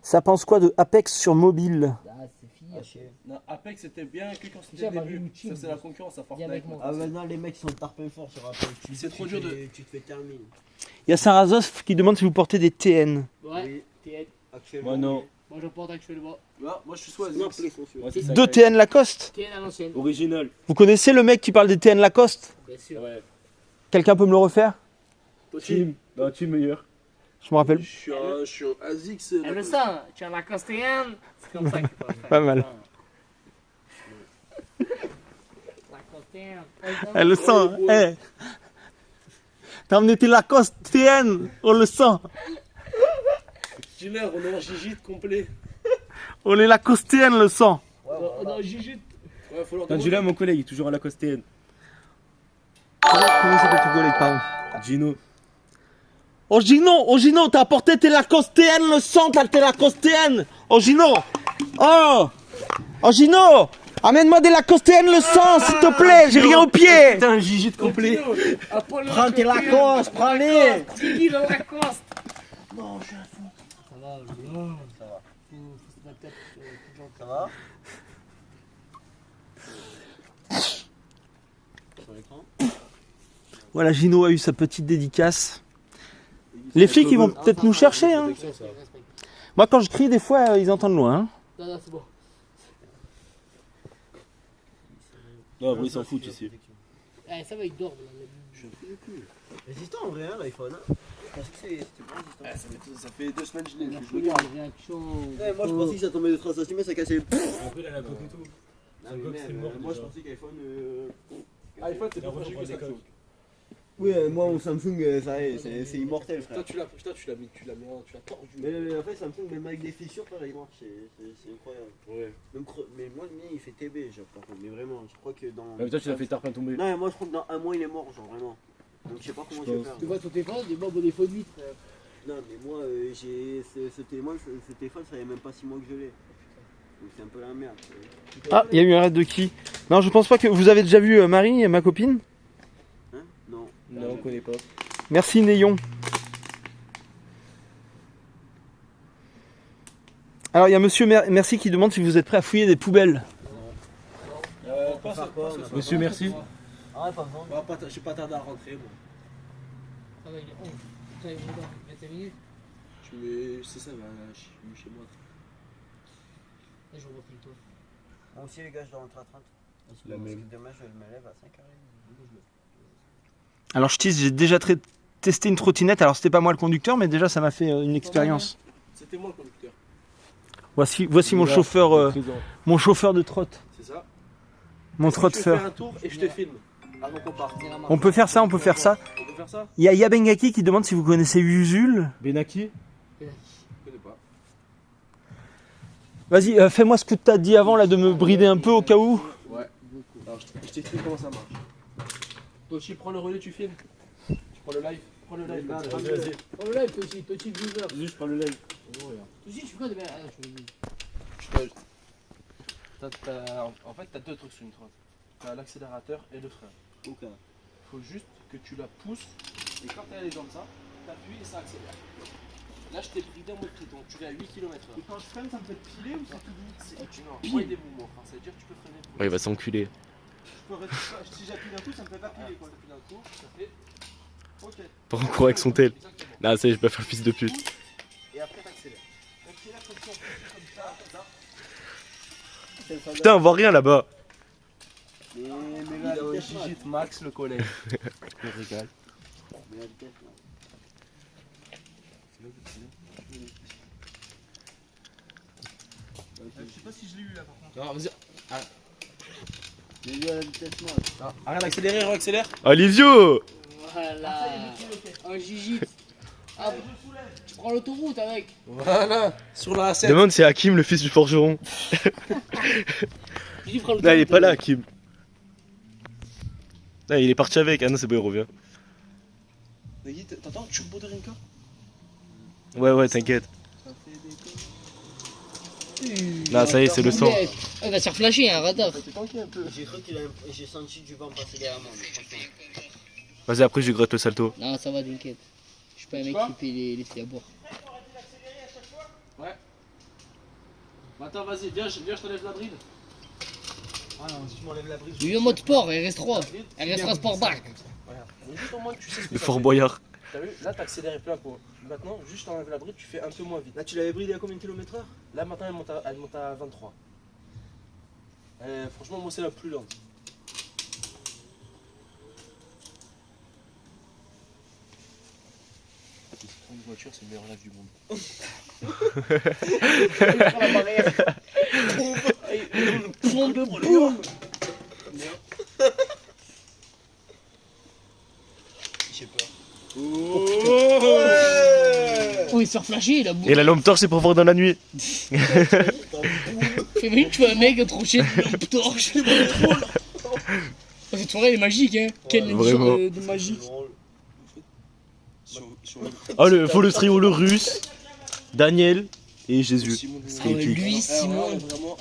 Ça pense quoi de Apex sur mobile? Ah, c'est fille. Ah, chier. Non, Apex c'était bien que quand c'était Tiens, le Marie début. Mouchine, Ça c'est la concurrence à viens avec Fortnite. moi. Ah, maintenant, les mecs sont tarpés fort sur Apex. C'est trop dur de. Tu te fais terminer. Il y a Sarazov qui demande si vous portez des TN. Ouais, Oui. TN. Actuellement. Moi, non. Moi, je porte actuellement. Moi je suis soit Non, Zix. plus sont sûrs. Moi, c'est ça. 2 TN Lacoste. TN à l'ancienne. Original. Vous connaissez le mec qui parle des TN Lacoste? Bien sûr. Ouais. Quelqu'un peut me le refaire? Team. Non, team meilleur. Je me rappelle. Je suis un Azix. Elle le sent. Tu as la costéenne. C'est comme ça qu'il faut le faire. Pas mal. La costéenne. Elle le sent. Eh. T'as emmené tes Lacoste TN. On le sent. Dealer, on est en gigite complet. On est Lacoste TN, le sang. On a Gigi. Ouais, faut leur Attends, Julien, mon collègue, il est toujours à la costéenne. Comment s'appelle ton collègue, pardon? Gino. Oh Gino, t'as apporté tes Lacoste TN, le sang, t'as tes Lacoste TN. Oh Gino. Oh Gino. Amène-moi des Lacoste TN, le sang, s'il te plaît, j'ai rien au pied. T'as un gigite complet. Prends tes Lacoste, prends-les. Tiki le Lacoste. Non, je suis un fou. Ça va, Ça va. faut se mettre tête, Ça va Sur l'écran. Voilà, Gino a eu sa petite dédicace. Les flics, ils vont peut-être nous chercher. Hein. Moi, quand je crie, des fois, ils entendent loin. Hein. Non, non, c'est bon. Non, oui, ils s'en foutent ici. Eh, ça va, il dort. Résistant en vrai, hein, l'iPhone. Hein. Parce que c'était bon résistant. Ça fait 2 semaines que je l'ai. Je regarde les réactions. Moi je pensais que ça tombait de 3 cm, ça cassait. Après, elle a pas tout. Non, mais merde, moi je pensais qu'iPhone. iPhone c'est pas fragile que Samsung. Oui, moi mon Samsung, ça y est, c'est immortel frère. Toi tu l'as tordu. Mais en fait, Samsung, même avec des fissures, il marche, c'est incroyable. Ouais. Mais moi, le mien il fait TB, genre, par contre, mais vraiment, je crois que dans. Mais toi, tu l'as fait tarpin tomber. Non, mais moi je crois que dans un mois il est mort, genre vraiment. Donc je sais pas comment je vais faire. Tu vois ton téléphone, des membres des faux de 8. Non, mais moi, j'ai ce téléphone, ça fait même pas 6 mois que je l'ai. Donc c'est un peu la merde. Ah, il y a eu un raid de qui? Non, je pense pas que... Vous avez déjà vu Marie, ma copine? Hein? Non. Non, on connaît pas. Merci, Néon. Alors, il y a monsieur Merci qui demande si vous êtes prêt à fouiller des poubelles. Pas faire quoi? Monsieur, merci. Ah ouais, pas besoin. Je suis pas tardé à rentrer, moi. Ah bah il est 11. Putain, il est 21 minutes. C'est ça, je suis chez moi. Et je reprends le tour. Moi aussi, les gars, je dois rentrer à 30. Parce que demain, je me lève à 5h30. Alors je tease, j'ai déjà testé une trottinette. Alors c'était pas moi le conducteur, mais déjà ça m'a fait une expérience. C'était moi le conducteur. Voici mon chauffeur de trotte. C'est ça. Mon Je fais trottefeur. un tour et je te filme. Avant qu'on parte. On peut faire ça, on peut faire ça. On peut faire ça? Il y a Yabengaki qui demande si vous connaissez Usul. Benaki. Je connais pas. Vas-y, fais-moi ce que t'as dit avant là de me brider un peu au cas où. Ouais. Alors je t'explique comment ça marche. Tochi, prends le relais, tu filmes. Tu prends le live. Prends le live. Prends le live, Tochi viewer. Juste prends le live. Tochi, tu fais quoi demain? Ah, je me dis. En fait, t'as deux trucs sur une trotte. T'as l'accélérateur et le frein. Ok. Faut juste que tu la pousses et quand t'as les jambes ça, t'appuies et ça accélère. Là, je t'ai bridé en mode piéton. Tu l'as à 8 km/h. Et quand je freine, ça me fait piler ou c'est tout doux? Non, il y a des mouvements. Enfin, ça veut dire que tu peux freiner. Ouais, il va s'enculer. Si j'appuie d'un coup, ça me fait pas piler quoi. Depuis d'un coup, ça fait. Ok. Pas en cours avec son tel. Exactement. Non, ça y est, je peux faire le fils de pute. Et après, t'accélères. T'accélères comme ça, comme ça. Putain, on voit rien là-bas. Mais la vitesse digite max le collège. Je me régale. Je sais pas si je l'ai eu là par contre. Non, vas-y. J'ai vu à la vitesse max. Arrête d'accélérer, accélère. Alizio. Voilà. Un gigit. Ah, tu prends l'autoroute avec. Voilà. Sur la A7. Demande si Hakim le fils du forgeron. Gigi prend l'autoroute. Là, il est pas là, Hakim. Là, il est parti avec. Ah non, c'est bon, il revient. Nagui, t'entends turbo de Rinka? Ouais, t'inquiète. Là, ça y est, c'est le sang. Il va se faire flasher, hein, radar. T'es tranquille un peu. J'ai senti du vent passer derrière moi. Vas-y, après, je gratte le salto. Non, ça va, t'inquiète. Je suis pas un mec qui fait les filles à boire. Ouais. Attends, vas-y, viens, je t'enlève la bride. Ah non, si tu m'enlèves la brise. Lui en mode sport, RS3. RS3 Sport Back. Voilà. Donc, juste au moins que tu sais ce que Le ça Fort fait. Boyard. T'as vu? Là, t'as accéléré plein pot. Maintenant, juste t'enlèves la bride, tu fais un peu moins vite. Là tu l'avais bridé à combien de kilomètres/heure? Là, maintenant, elle monte à 23. Franchement, moi, c'est la plus lente. Une voiture, c'est le meilleur live du monde. Plomb de boum. J'ai peur. Oh, il se fait flasher, il a Et la lampe torche, c'est pour voir dans la nuit. Imagine, tu vois un mec accroché de lampe torche. Cette soirée elle est magique, hein. Quelle Vraiment. émission de magie. Oh, faut le trio, le russe, Daniel et Jésus. Ah ouais, lui, Simon. Vraiment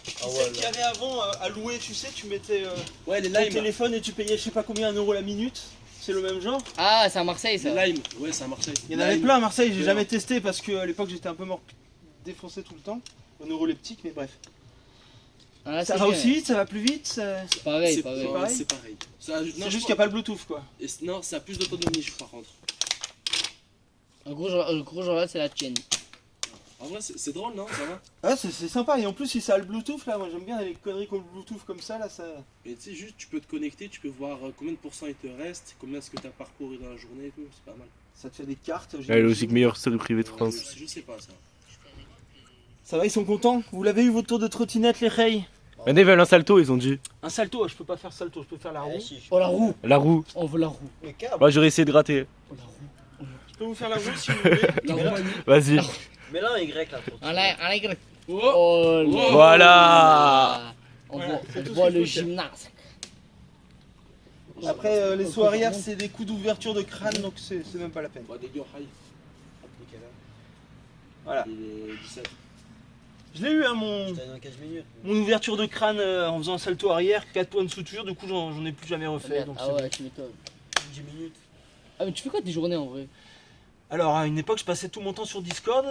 Celle qu'il y avait avant à louer, tu sais, tu mettais Ouais, les ton limes. téléphone et tu payais je sais pas combien, 1 euro la minute. C'est le même genre. Ah, c'est à Marseille ça. Les limes. Ouais, c'est à Marseille. Il y en avait Lime. plein à Marseille, j'ai jamais testé parce qu'à l'époque j'étais un peu mort défoncé tout le temps. Au neuroleptique, mais bref. Ah, là, Ça c'est va bien. aussi vite, ça va plus vite. C'est pareil, C'est pareil. pareil. C'est pareil. C'est juste qu'il n'y a pas le Bluetooth quoi. Non, ça a plus d'autonomie, par contre. Le gros genre là, c'est la tienne. En vrai, c'est drôle, non? Ça va? Ah, c'est sympa, et en plus si ça a le Bluetooth là, moi j'aime bien les conneries comme le Bluetooth comme ça là, ça. Et tu sais, juste, tu peux te connecter, tu peux voir combien de pourcents il te reste, combien est-ce que tu as parcouru dans la journée et tout, c'est pas mal. Ça te fait des cartes. La logique meilleure série privée de France. Je sais pas ça. Ça va, ils sont contents. Vous l'avez eu votre tour de trottinette les reilles? Maintenant, ils veulent un salto, ils ont dit. Un salto, je peux pas faire salto, je peux faire la roue. Oh la roue. La roue. On veut la roue. Le câble. Moi, j'aurais essayé de gratter. Oh la roue. Je peux vous faire la roue si vous voulez. La roue. Vas-y. Mais là, en Y là. En Y. Oh là. Voilà. On Voilà, voit, c'est on tout ce voit qu'il le faut faire. gymnase. Après les sauts arrière c'est des coups d'ouverture de crâne donc c'est même pas la peine. Bah, des gars, high. Voilà. Il est 17. Je l'ai eu hein mon J'étais dans 15 minutes. ouverture de crâne en faisant un salto arrière, 4 points de suture, du coup j'en ai plus jamais refait. Donc Ah c'est ouais, bon. tu m'étonnes. 10 minutes. Ah mais tu fais quoi tes journées en vrai? Alors à une époque je passais tout mon temps sur Discord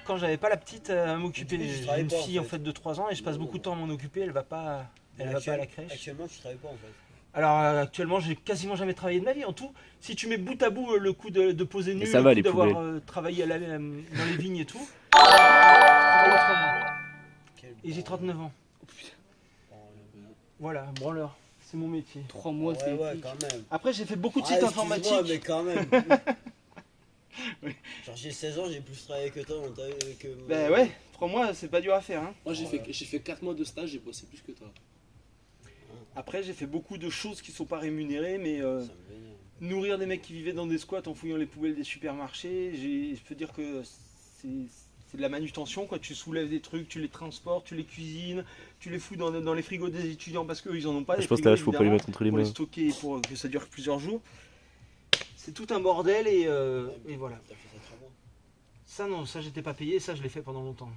quand j'avais pas la petite à m'occuper. Du coup, tu J'ai travailles une pas, en fille en fait. fait de 3 ans et je passe beaucoup de temps à m'en occuper, elle va pas Elle va pas à la crèche. Actuellement, tu travailles pas en fait. Alors actuellement, j'ai quasiment jamais travaillé de ma vie. En tout, si tu mets bout à bout le coup de poser nu, Mais ça le va, coup les d'avoir travaillé dans les vignes et tout, je travaille 3 mois. Et j'ai 39 ans. Voilà, branleur. C'est mon métier. 3 mois, Ouais, c'est ouais, épique. quand même. Après, j'ai fait beaucoup de sites Excuse-moi, informatiques. mais quand même. Genre, j'ai 16 ans, j'ai plus travaillé que toi. Que... Ben ouais, 3 mois, c'est pas dur à faire. Hein. Moi, j'ai fait 4 mois de stage, j'ai bossé plus que toi. Après, j'ai fait beaucoup de choses qui sont pas rémunérées, mais Ça me vénère. nourrir des mecs qui vivaient dans des squats en fouillant les poubelles des supermarchés, je peux dire que c'est de la manutention, quoi. Tu soulèves des trucs, tu les transportes, tu les cuisines, tu les fous dans les frigos des étudiants parce qu'eux ils en ont pas. Je des pense que là, frigos, faut pas les évidemment, mettre entre les pour mains. les stocker pour que ça dure plusieurs jours. C'est tout un bordel et voilà. T'as fait ça très bien. Ça non, ça j'étais pas payé, ça je l'ai fait pendant longtemps.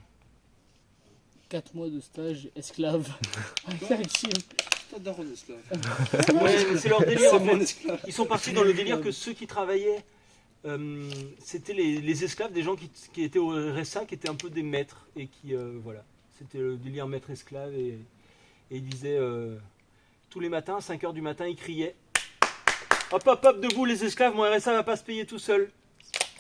4 mois de stage, esclave. Toi, daron esclave. Ouais, mais c'est leur délire. En C'est mon fait. esclave. Ils sont partis dans le délire que ceux qui travaillaient, c'était les esclaves, des gens qui étaient au RSA, qui étaient un peu des maîtres et qui voilà. C'était le délire maître-esclave et ils disaient tous les matins, à 5h du matin, ils criaient hop hop hop debout les esclaves, mon RSA va pas se payer tout seul.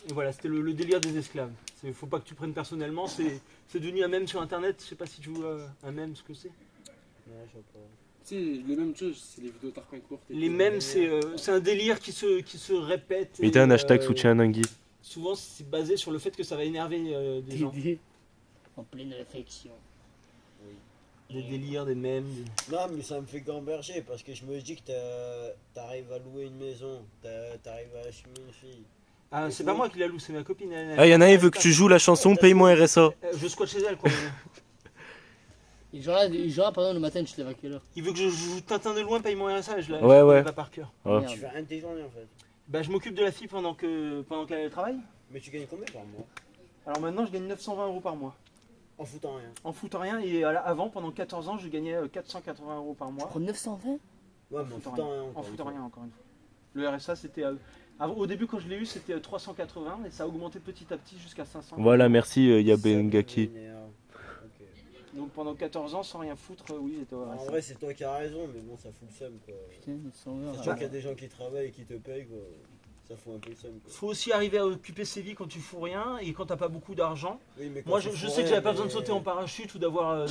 Et voilà, c'était le délire des esclaves. Faut pas que tu prennes personnellement, c'est devenu un mème sur internet, je sais pas si tu vois un mème ce que c'est. Ouais, je sais pas. Tu sais, les mêmes choses, c'est les vidéos Tarquin courtes. Les mèmes, c'est un délire qui se répète. Mettez et, un hashtag soutien à Nangui. Souvent, c'est basé sur le fait que ça va énerver des gens. En pleine réflexion. Des délires, des mèmes. Non, mais ça me fait gamberger parce que je me dis que t'arrives à louer une maison, t'arrives à assumer une fille. Ah, c'est pas moi qui la loue, c'est ma copine. Ah, y en a un, il veut que tu joues la chanson Paye mon RSA. Je squatte chez elle, quoi. Et genre là, par exemple, le matin, tu te lèves à quelle heure? Il veut que je joue Tintin de loin, paye mon RSA, je la Ouais, ouais. connais pas par cœur. Ouais. Merde. Tu fais un de tes journées en fait. Bah, je m'occupe de la fille pendant qu'elle travaille. Mais tu gagnes combien par mois? Alors maintenant, je gagne 920 € par mois. En foutant rien. En foutant rien, et avant, pendant 14 ans, je gagnais 480 € par mois. Pour 920? Ouais, mais en foutant foutant rien. En encore une foutant fois. rien, encore une fois. Le RSA, c'était. Au début, quand je l'ai eu, c'était 380 et ça a augmenté petit à petit jusqu'à 500. Voilà, merci Ça Yabengaki. me vénère. Ok. Donc pendant 14 ans, sans rien foutre, oui, j'étais au En RSA. vrai, c'est toi qui as raison, mais bon, ça fout le seum quoi. Putain, 920. Sachant qu'il y a des gens qui travaillent et qui te payent quoi. Ça fout un peu le seum quoi. Faut aussi arriver à occuper ses vies quand tu fous rien et quand t'as pas beaucoup d'argent. Oui, mais quand Moi, tu je fous sais que rien, j'avais pas besoin de mais- sauter en parachute ou d'avoir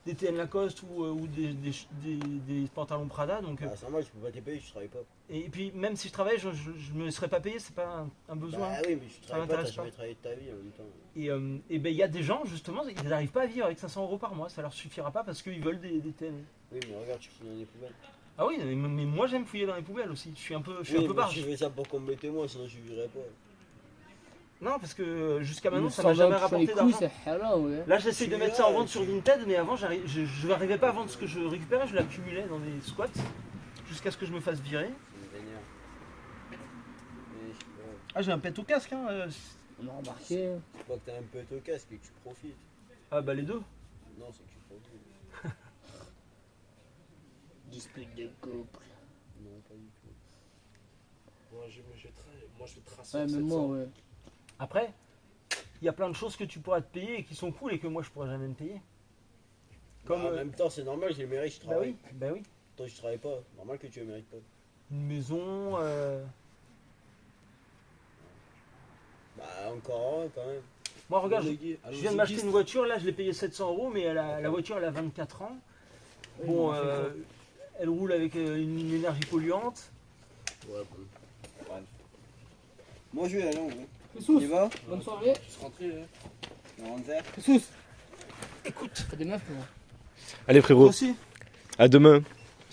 des TN Lacoste ou des pantalons Prada. Donc, Ah, c'est normal, tu peux pas te payer, tu travailles pas. et puis, même si je travaille, je me serais pas payé, c'est pas un besoin. Bah oui, mais tu travailles pas, t'as m'intéresse jamais pas. travaillé de ta vie en même temps. Et ben, il y a des gens, justement, ils n'arrivent pas à vivre avec 500 € par mois. Ça leur suffira pas parce qu'ils veulent des TN. Oui, mais regarde, tu finis dans les poubelles. Ah oui, mais moi, j'aime fouiller dans les poubelles aussi. Je suis un peu Oui, mais barge. tu fais ça pour combler tes mois, sinon je vivrais pas. Non, parce que jusqu'à maintenant, ça m'a jamais 920 rapporté les couilles, d'argent. c'est haram, ouais. Là, j'essaye de Tu mettre ça en verras, vente sur Vinted, mais avant, je n'arrivais pas à vendre ce que je récupérais, je l'accumulais dans des squats jusqu'à ce que je me fasse virer. Ça me vénère. Mais je sais pas. Ah, j'ai un pet au casque, hein. On a remarqué. C'est pas que t'as un peu au casque et que tu profites. Ah, bah les deux. Non, c'est que tu profites. Dispute de couple. Non, pas du tout. Moi, je vais tracer. Ouais, mais moi, ouais. Après, il y a plein de choses que tu pourras te payer et qui sont cool et que moi, je pourrais jamais me payer. Comme. Bah, en même temps, c'est normal, je les mérite, je Bah travaille. oui, bah oui. Toi, je travaille pas. Normal que tu les mérites pas. Une maison. Bah, encore un quand même. Moi, regarde, je viens de m'acheter une voiture, là, je l'ai payé 700 €, mais la voiture, elle a 24 ans. Bon, elle roule avec une énergie polluante. Ouais, bon. Bref. Moi, je vais aller en vrai. Jesus, Tu y vas? bonne soirée. Je suis rentré. On rentre faire. Jesus. Écoute. T'as des meufs, moi. Allez, frérot, Aussi. à demain.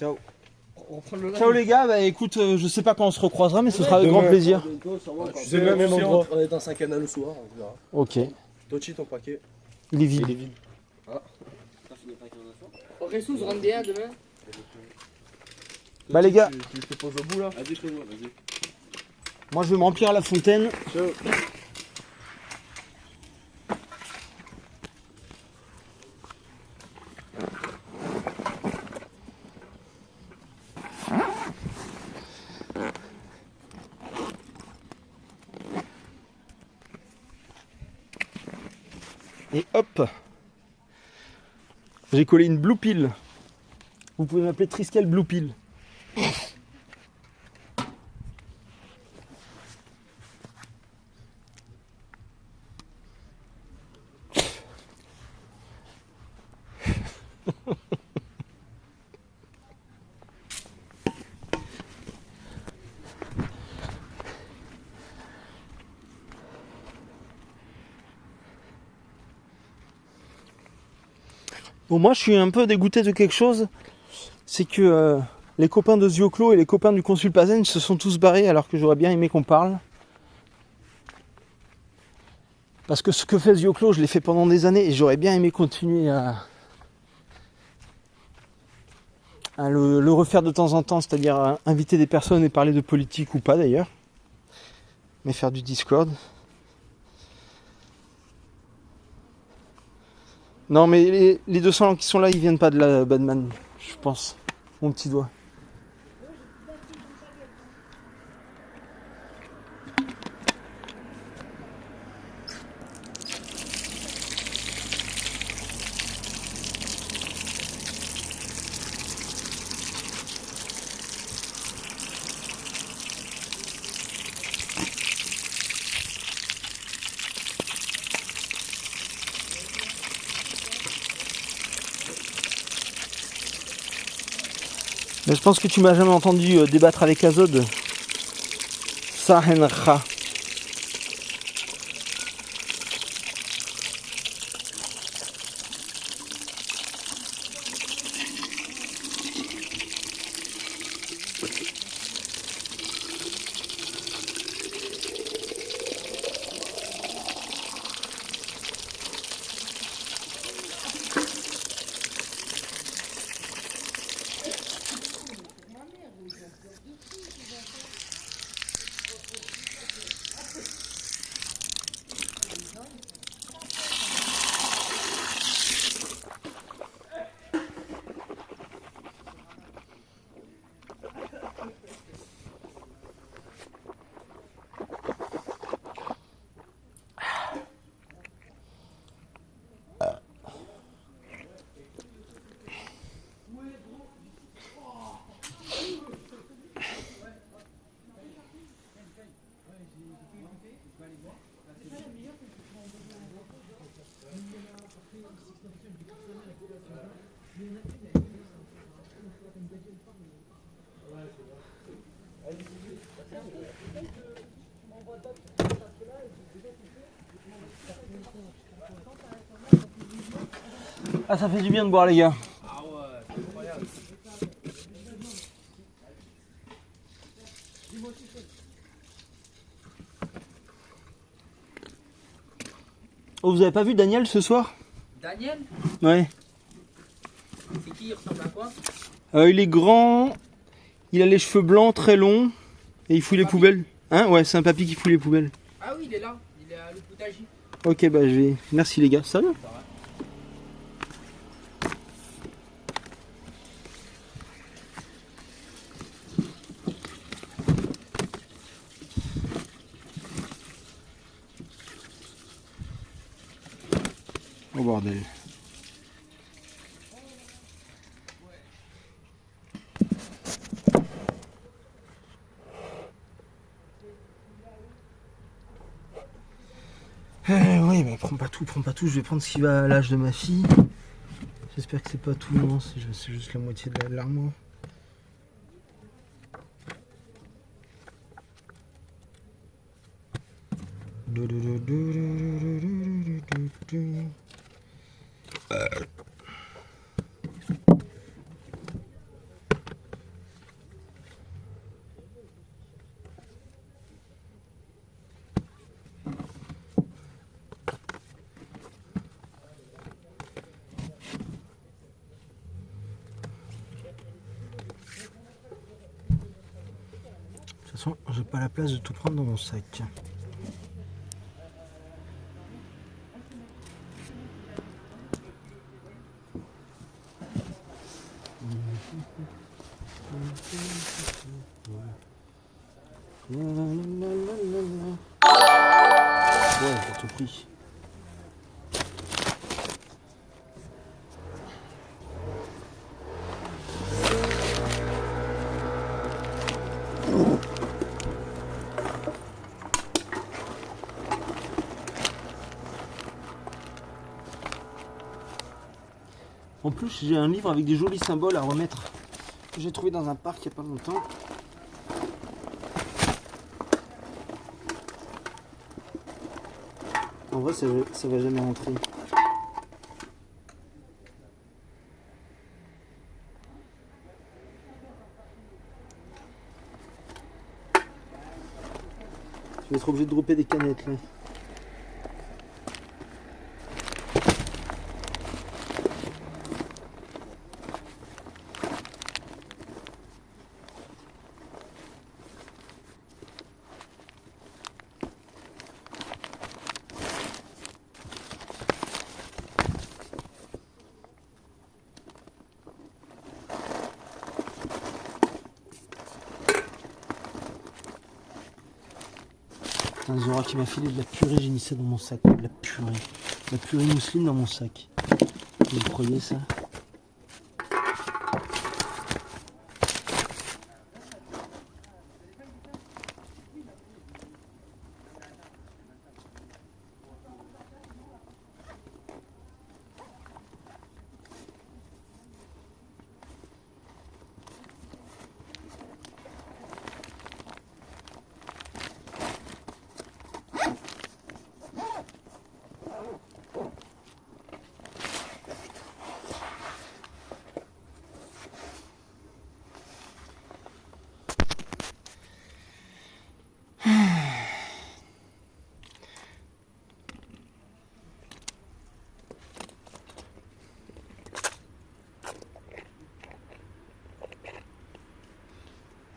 On reprend le live. Ciao les gars, bah écoute, je sais pas quand on se recroisera, mais ce sera avec grand plaisir. Tu sais, même endroit. On est dans 5 canaux le soir, on verra. Ok. Tochi, ton paquet. Il est vide. T'as fini pas qu'il y en a fait? Oh, Jesus, rentre bien demain. Bah les gars, Tu te poses au bout là? Vas-y, fais-moi, vas-y. moi je vais me remplir la fontaine. Ciao. Et hop, j'ai collé une blue pill. Vous pouvez m'appeler Triskel Blue Pill. Bon, moi je suis un peu dégoûté de quelque chose, c'est que les copains de Zioclo et les copains du Consul Pazen se sont tous barrés alors que j'aurais bien aimé qu'on parle. Parce que ce que fait Zioclo, je l'ai fait pendant des années et j'aurais bien aimé continuer à le refaire de temps en temps, c'est-à-dire à inviter des personnes et parler de politique ou pas d'ailleurs, mais faire du Discord. Non mais les 200 qui sont là, ils viennent pas de la Badman, je pense. Mon petit doigt. Mais je pense que tu m'as jamais entendu débattre avec Azod. Sahenra. Ah, ça fait du bien de boire, les gars. Ah ouais, c'est incroyable. Oh, vous avez pas vu Daniel ce soir? Daniel? Ouais. C'est qui? Il ressemble à quoi? Il est grand, il a les cheveux blancs très longs et il fouille les poubelles. Hein? Ouais, c'est un papy qui fouille les poubelles. Ah oui, il est là, il est à le potager. Ok, bah je vais. Merci les gars, salut. Oh bordel. Oui, mais prends pas tout, je vais prendre ce qui va à l'âge de ma fille. J'espère que c'est pas tout, non, c'est juste la moitié de l'armoire. De toute façon, j'ai pas la place de tout prendre dans mon sac. Ouais, à tout prix. En plus, j'ai un livre avec des jolis symboles à remettre que j'ai trouvé dans un parc il n'y a pas longtemps. En vrai, ça va jamais rentrer. Je vais être obligé de dropper des canettes là. Un Zora qui m'a filé de la purée, j'ai mis ça dans mon sac. De la purée mousseline dans mon sac. Vous croyez ça?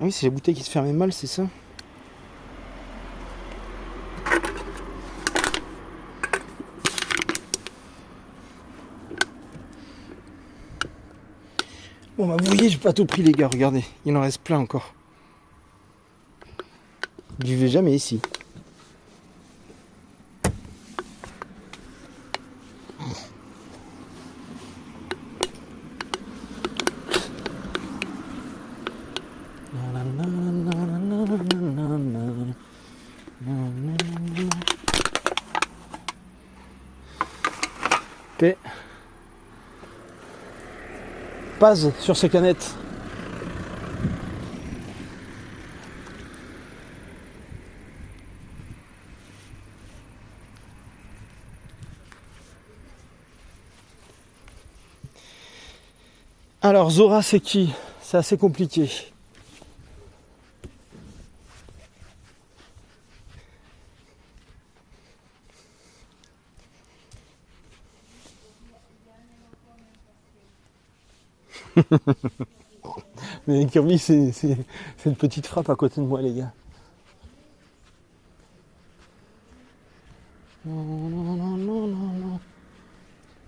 Ah oui, c'est la bouteille qui se fermait mal, c'est ça? Bon bah vous voyez, j'ai pas tout pris les gars, regardez, il en reste plein encore. Je vais jamais ici. Ok. Paz sur ces canettes. Alors Zora c'est qui? C'est assez compliqué. Mais Kirby c'est une petite frappe à côté de moi les gars. Non, non, non, non, non, non.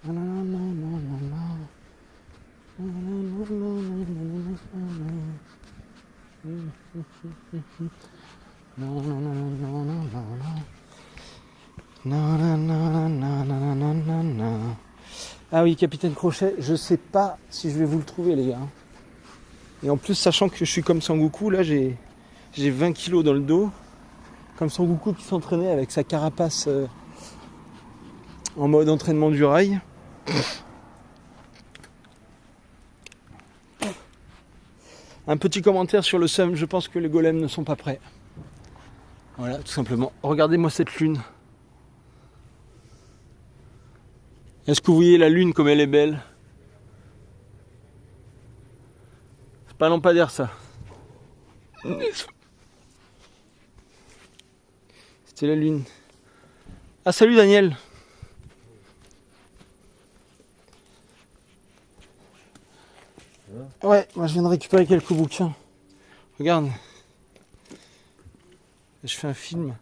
Non, non, non, non, non, non. Ah oui, Capitaine Crochet, je sais pas si je vais vous le trouver les gars. Et en plus, sachant que je suis comme Sangoku, là j'ai 20 kilos dans le dos. Comme Sangoku qui s'entraînait avec sa carapace en mode entraînement du rail. Un petit commentaire sur le seum, je pense que les golems ne sont pas prêts. Voilà, tout simplement. Regardez-moi cette lune. Est-ce que vous voyez la lune comme elle est belle? C'est pas un lampadaire ça. C'était la lune. Ah salut Daniel. Ouais, moi je viens de récupérer quelques bouquins. Regarde. Je fais un film.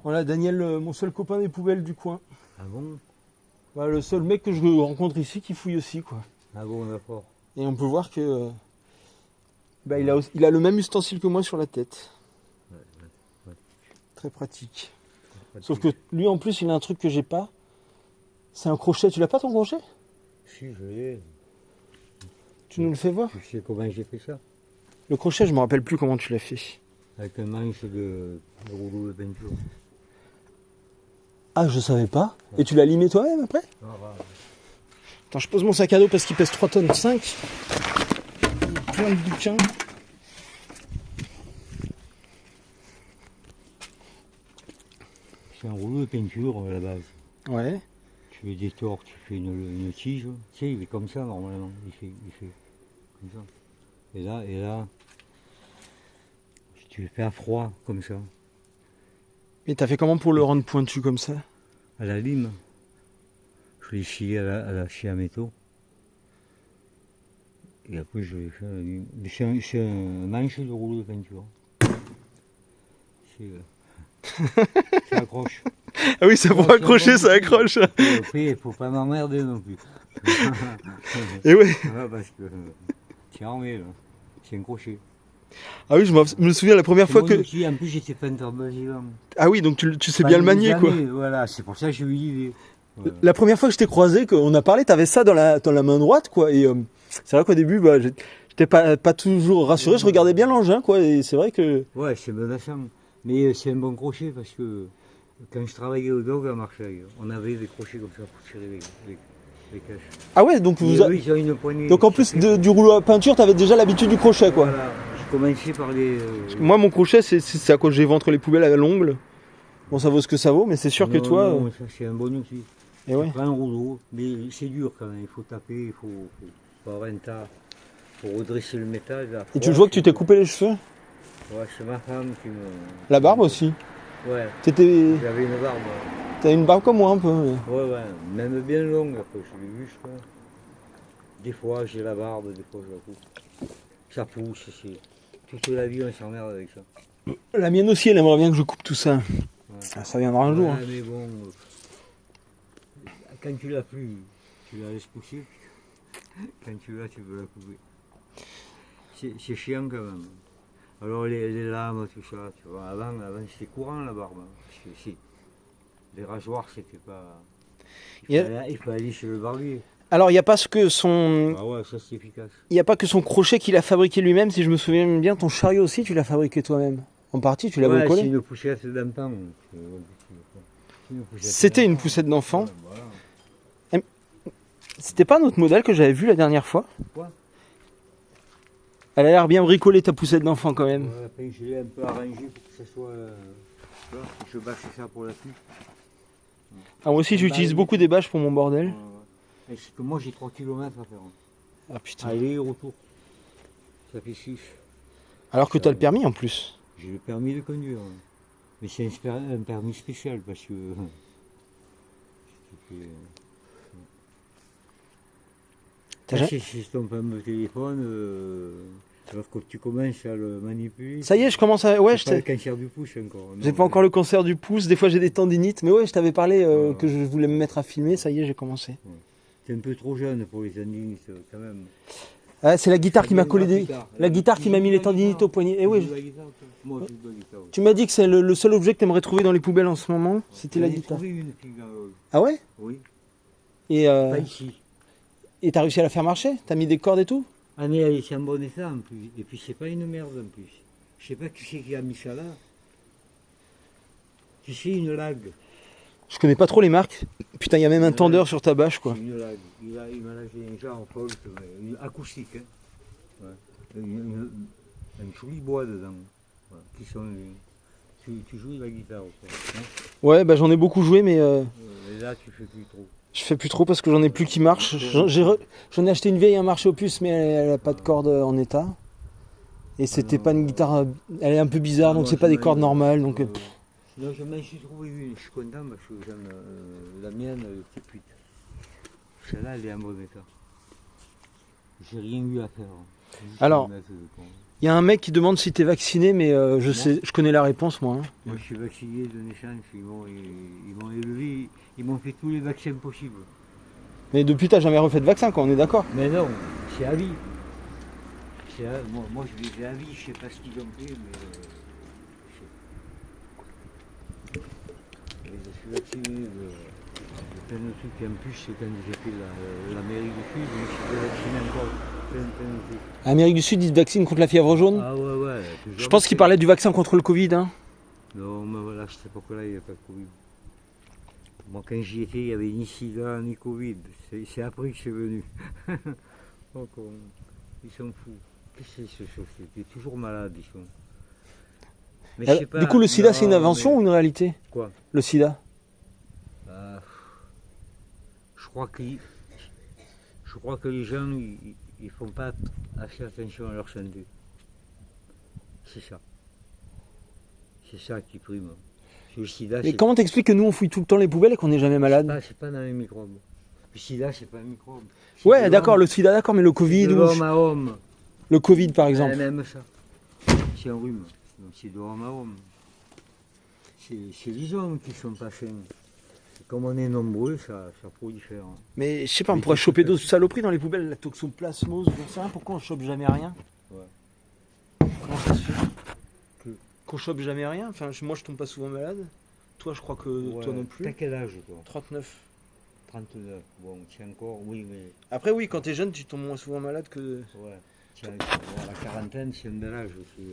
Voilà, Daniel, mon seul copain des poubelles du coin. Ah bon? Bah, le seul mec que je rencontre ici qui fouille aussi, quoi. Ah bon, d'accord. Et on peut voir que bah, il a le même ustensile que moi sur la tête. Ouais. Très pratique. Sauf que lui en plus il a un truc que j'ai pas. C'est un crochet. Tu l'as pas ton crochet? Si, je l'ai. Tu nous le fais voir? Tu sais comment j'ai fait ça? Le crochet, je me rappelle plus comment tu l'as fait. Avec un manche de rouleau de peinture. Ah, je savais pas. Et tu l'as limé toi-même après? Attends, je pose mon sac à dos parce qu'il pèse 3 tonnes 5. Plein de bouquins. C'est un rouleau de peinture à la base. Ouais. Tu le détords, tu fais une tige. Tu sais, il est comme ça normalement. Il fait comme ça. Et là, tu le fais à froid comme ça. Et t'as fait comment pour le rendre pointu comme ça? À la lime. Je l'ai scié à la scie à métaux. Et après je l'ai fait à la lime. Mais c'est un manche de rouleau de peinture. Ça accroche. Ah oui, ça pour accrocher, ça accroche. Et après, il faut pas m'emmerder non plus. Et ouais. Ouais, parce que tu es armé là. C'est un crochet. Ah oui, je me souviens la première fois que... Outil. En plus, j'étais peintre basilant. Ah oui, donc tu sais bien le manier, quoi. Voilà, c'est pour ça que j'ai eu l'idée. Voilà. La première fois que je t'ai croisé, qu'on a parlé, t'avais ça dans la main droite, quoi. Et c'est vrai qu'au début, bah, j'étais pas toujours rassuré. Je regardais bien l'engin, quoi. Et c'est vrai que... Ouais, c'est menaçant. Mais c'est un bon crochet parce que quand je travaillais au dog à Marseille, on avait des crochets comme ça pour tirer les caches. Ah ouais, donc vous... Oui, j'ai une poignée. Donc en plus du rouleau à peinture, t'avais déjà l'habitude du crochet, quoi. Voilà, je commençais par les... Moi, mon crochet, c'est à quoi j'ai ventre les poubelles à l'ongle. Bon, ça vaut ce que ça vaut, mais c'est sûr que toi... Non, ça, c'est un bon outil. Et ouais. Pas un rouleau, mais c'est dur quand même. Il faut taper, il faut avoir un tas pour redresser le métal. Là. Et tu le vois que tu t'es coupé les cheveux? Ouais, c'est ma femme qui me... La barbe aussi? Ouais. J'avais une barbe. T'as une barbe comme moi un peu. Ouais, même bien longue après, je l'ai vu, je crois. Des fois j'ai la barbe, des fois je la coupe. Ça pousse, c'est... Toute la vie on s'emmerde avec ça. La mienne aussi, elle aimerait bien que je coupe tout ça. Ouais. Ça viendra un jour. Ouais, mais bon, quand tu l'as plus, tu la laisses pousser. Quand tu l'as, tu veux la couper. C'est chiant quand même. Alors les lames, tout ça, tu vois, avant c'était courant la barbe. Parce que les rasoirs, c'était pas... Il faut aller chez le barbier. Alors il n'y a pas que son... Ah ouais, ça c'est efficace. Il n'y a pas que son crochet qu'il a fabriqué lui-même, si je me souviens bien, ton chariot aussi tu l'as fabriqué toi-même. En partie, tu l'as bricolé. C'est une poussette d'enfant. C'était une poussette d'enfant. Voilà. C'était pas notre modèle que j'avais vu la dernière fois? Quoi? Elle a l'air bien bricolée ta poussette d'enfant quand même. Ouais, après je l'ai un peu arrangé pour que ça soit... je bâche ça pour la pluie. Ah, moi aussi j'utilise beaucoup des bâches pour mon bordel. C'est que moi j'ai 3 km à faire. Ah putain. Aller et retour. Ça fait 6. Alors que tu as le permis en plus. J'ai le permis de conduire. Mais c'est un permis spécial parce que... Si ton fameux téléphone, alors que tu commences à le manipuler... Ça y est, je commence à... Ouais, pas le cancer du pouce encore. J'ai pas encore le cancer du pouce, des fois j'ai des tendinites, mais ouais, je t'avais parlé que je voulais me mettre à filmer, ça y est, j'ai commencé. Ouais. T'es un peu trop jeune pour les tendinites quand même. Ah, c'est la guitare qui m'a collé des... La guitare qui m'a mis les tendinites au poignet. Et oui. Moi, je joue la guitare. Tu m'as dit que c'est le seul objet que tu aimerais trouver dans les poubelles en ce moment, c'était la guitare. Ah ouais? Oui. Et pas ici. Et t'as réussi à la faire marcher? T'as mis des cordes et tout? Ah mais elle est en bon état en plus. Et puis c'est pas une merde en plus. Je sais pas qui c'est qui a mis ça là. Tu sais, une lag. Je connais pas trop les marques. Putain, il y a même un tendeur sur ta bâche quoi. Une lag. Il m'a lagé un genre en folk, une acoustique. Hein. Ouais. Un joli bois dedans. Ouais. Qui sont, tu joues de la guitare quoi, hein? Ouais, bah j'en ai beaucoup joué mais... Et là tu fais plus trop. Je fais plus trop parce que j'en ai plus qui marchent. J'en ai acheté une vieille, un marché aux puces, mais elle a pas de cordes en état. Et c'était pas une guitare, elle est un peu bizarre, donc c'est pas des cordes normales. Donc, non, je m'en suis trouvé une, je suis content parce que j'aime la mienne, petite pute. Celle-là, elle est en bon état. J'ai rien eu à faire. Alors, il y a un mec qui demande si t'es vacciné, mais je connais la réponse moi. Hein. Moi je suis vacciné de naissance, ils m'ont élevé, ils m'ont fait tous les vaccins possibles. Mais depuis t'as jamais refait de vaccin quoi, on est d'accord? Mais non, c'est à vie. Moi je les ai à vie, je sais pas ce qu'ils ont fait, mais... je suis vacciné de plein de trucs, et en plus c'est quand j'ai fait l'Amérique du Sud, je me suis fait vacciner encore. Amérique du Sud, ils te vaccinent contre la fièvre jaune? Ah ouais. Je pense qu'il parlait du vaccin contre le Covid. Hein. Non, mais voilà, à cette époque-là, il n'y a pas de Covid. Moi, quand j'y étais, il n'y avait ni sida, ni Covid. C'est après que c'est venu. Donc, ils sont fous. Qu'est-ce que c'est ce chauffeur? Ils sont toujours malades, ils sont. Mais je sais pas, du coup, le sida, non, c'est une invention ou une réalité? Quoi? Le sida? Je crois que les gens, ils font pas assez attention à leur santé. C'est ça. C'est ça qui prime. Le sida, Mais comment t'expliques que nous, on fouille tout le temps les poubelles et qu'on n'est jamais malade? c'est pas dans les microbes. Le sida, c'est pas un microbe. Ouais, d'accord, le sida, d'accord, mais le Covid de ou... l'homme à homme. Le Covid, par exemple. Même ça. C'est un rhume. Donc c'est de homme à homme. C'est les hommes qui sont pas sains. Et comme on est nombreux, ça prolifère. Mais je sais pas, on pourrait choper d'autres saloperies dans les poubelles, la toxoplasmose, j'en sais rien, pourquoi on chope jamais rien? Ouais. Comment ça se fait qu'on chope jamais rien? Enfin, moi je tombe pas souvent malade. Toi, je crois que toi non plus. T'as quel âge, toi? 39. 39. Bon, c'est encore, oui, mais. Après, oui, quand t'es jeune, tu tombes moins souvent malade que. Ouais. Tiens, la quarantaine, c'est un bel âge aussi.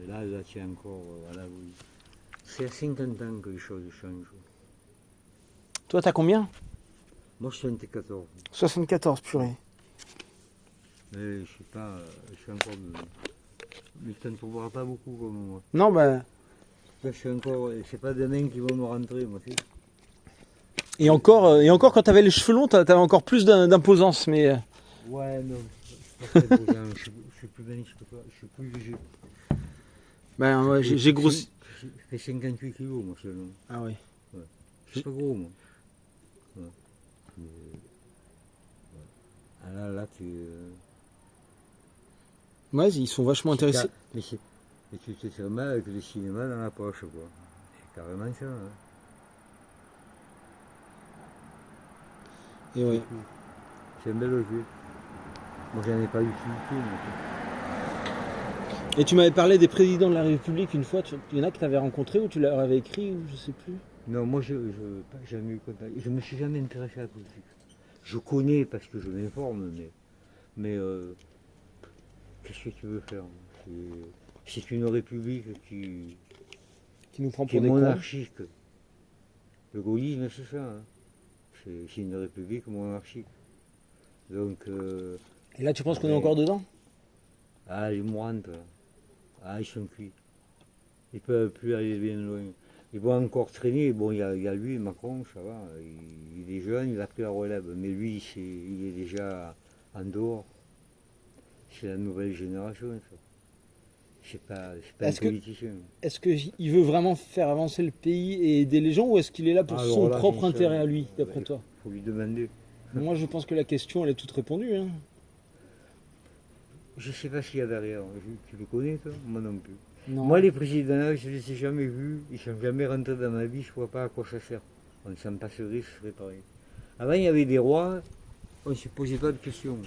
Et là, tu es encore à la oui. C'est à 50 ans que les choses changent. Toi, t'as combien? Moi, je suis 74. 74, purée. Mais je sais pas, je suis encore. Mais tu ne trouveras pas beaucoup comme moi. Non, bah. Là, je suis encore. C'est pas demain qui vont me rentrer, moi, tu sais. Et encore, quand t'avais les cheveux longs, t'avais encore plus d'imposance, mais. Ouais, non. Je suis plus béni que toi, je suis plus léger. Ben ouais, j'ai grossi. Je fais 58 kilos, moi, seulement. Ah oui. Ouais. Je suis pas gros, moi. Ouais. Ouais. Ah là, tu. Ouais, ils sont vachement intéressés. Mais tu te fais mal avec le cinéma dans la poche, quoi. C'est carrément ça. Hein. Et oui. C'est un bel jeu. Moi, j'en ai pas eu tout. Et tu m'avais parlé des présidents de la République une fois. Il y en a que tu avais rencontré ou tu leur avais écrit, ou je sais plus. Non, moi, je n'ai jamais eu contact. Je me suis jamais intéressé à la politique. Je connais parce que je m'informe, mais qu'est-ce que tu veux faire? C'est une république qui nous prend qui pour est des monarchique. Le gaullisme, c'est ça. Hein. C'est une république monarchique. Donc. Et là, tu penses qu'on est encore dedans? Ah, les mourantes, ah, ils sont cuits. Ils ne peuvent plus aller bien loin. Ils vont encore traîner. Bon, il y a lui, Macron, ça va. Il est jeune, il a pris la relève. Mais lui, il est déjà en dehors. C'est la nouvelle génération, ça. C'est pas un politicien. Est-ce qu'il veut vraiment faire avancer le pays et aider les gens, ou est-ce qu'il est là pour son propre intérêt à lui, d'après toi? Il faut lui demander. Moi, je pense que la question, elle est toute répondue. Hein. Je ne sais pas ce qu'il y a derrière. Tu le connais, toi? Moi non plus. Non. Moi, les présidents, je ne les ai jamais vus. Ils ne sont jamais rentrés dans ma vie. Je ne vois pas à quoi ça sert. On s'en passerait, ce serait pareil. Avant, il y avait des rois. On ne se posait pas de questions.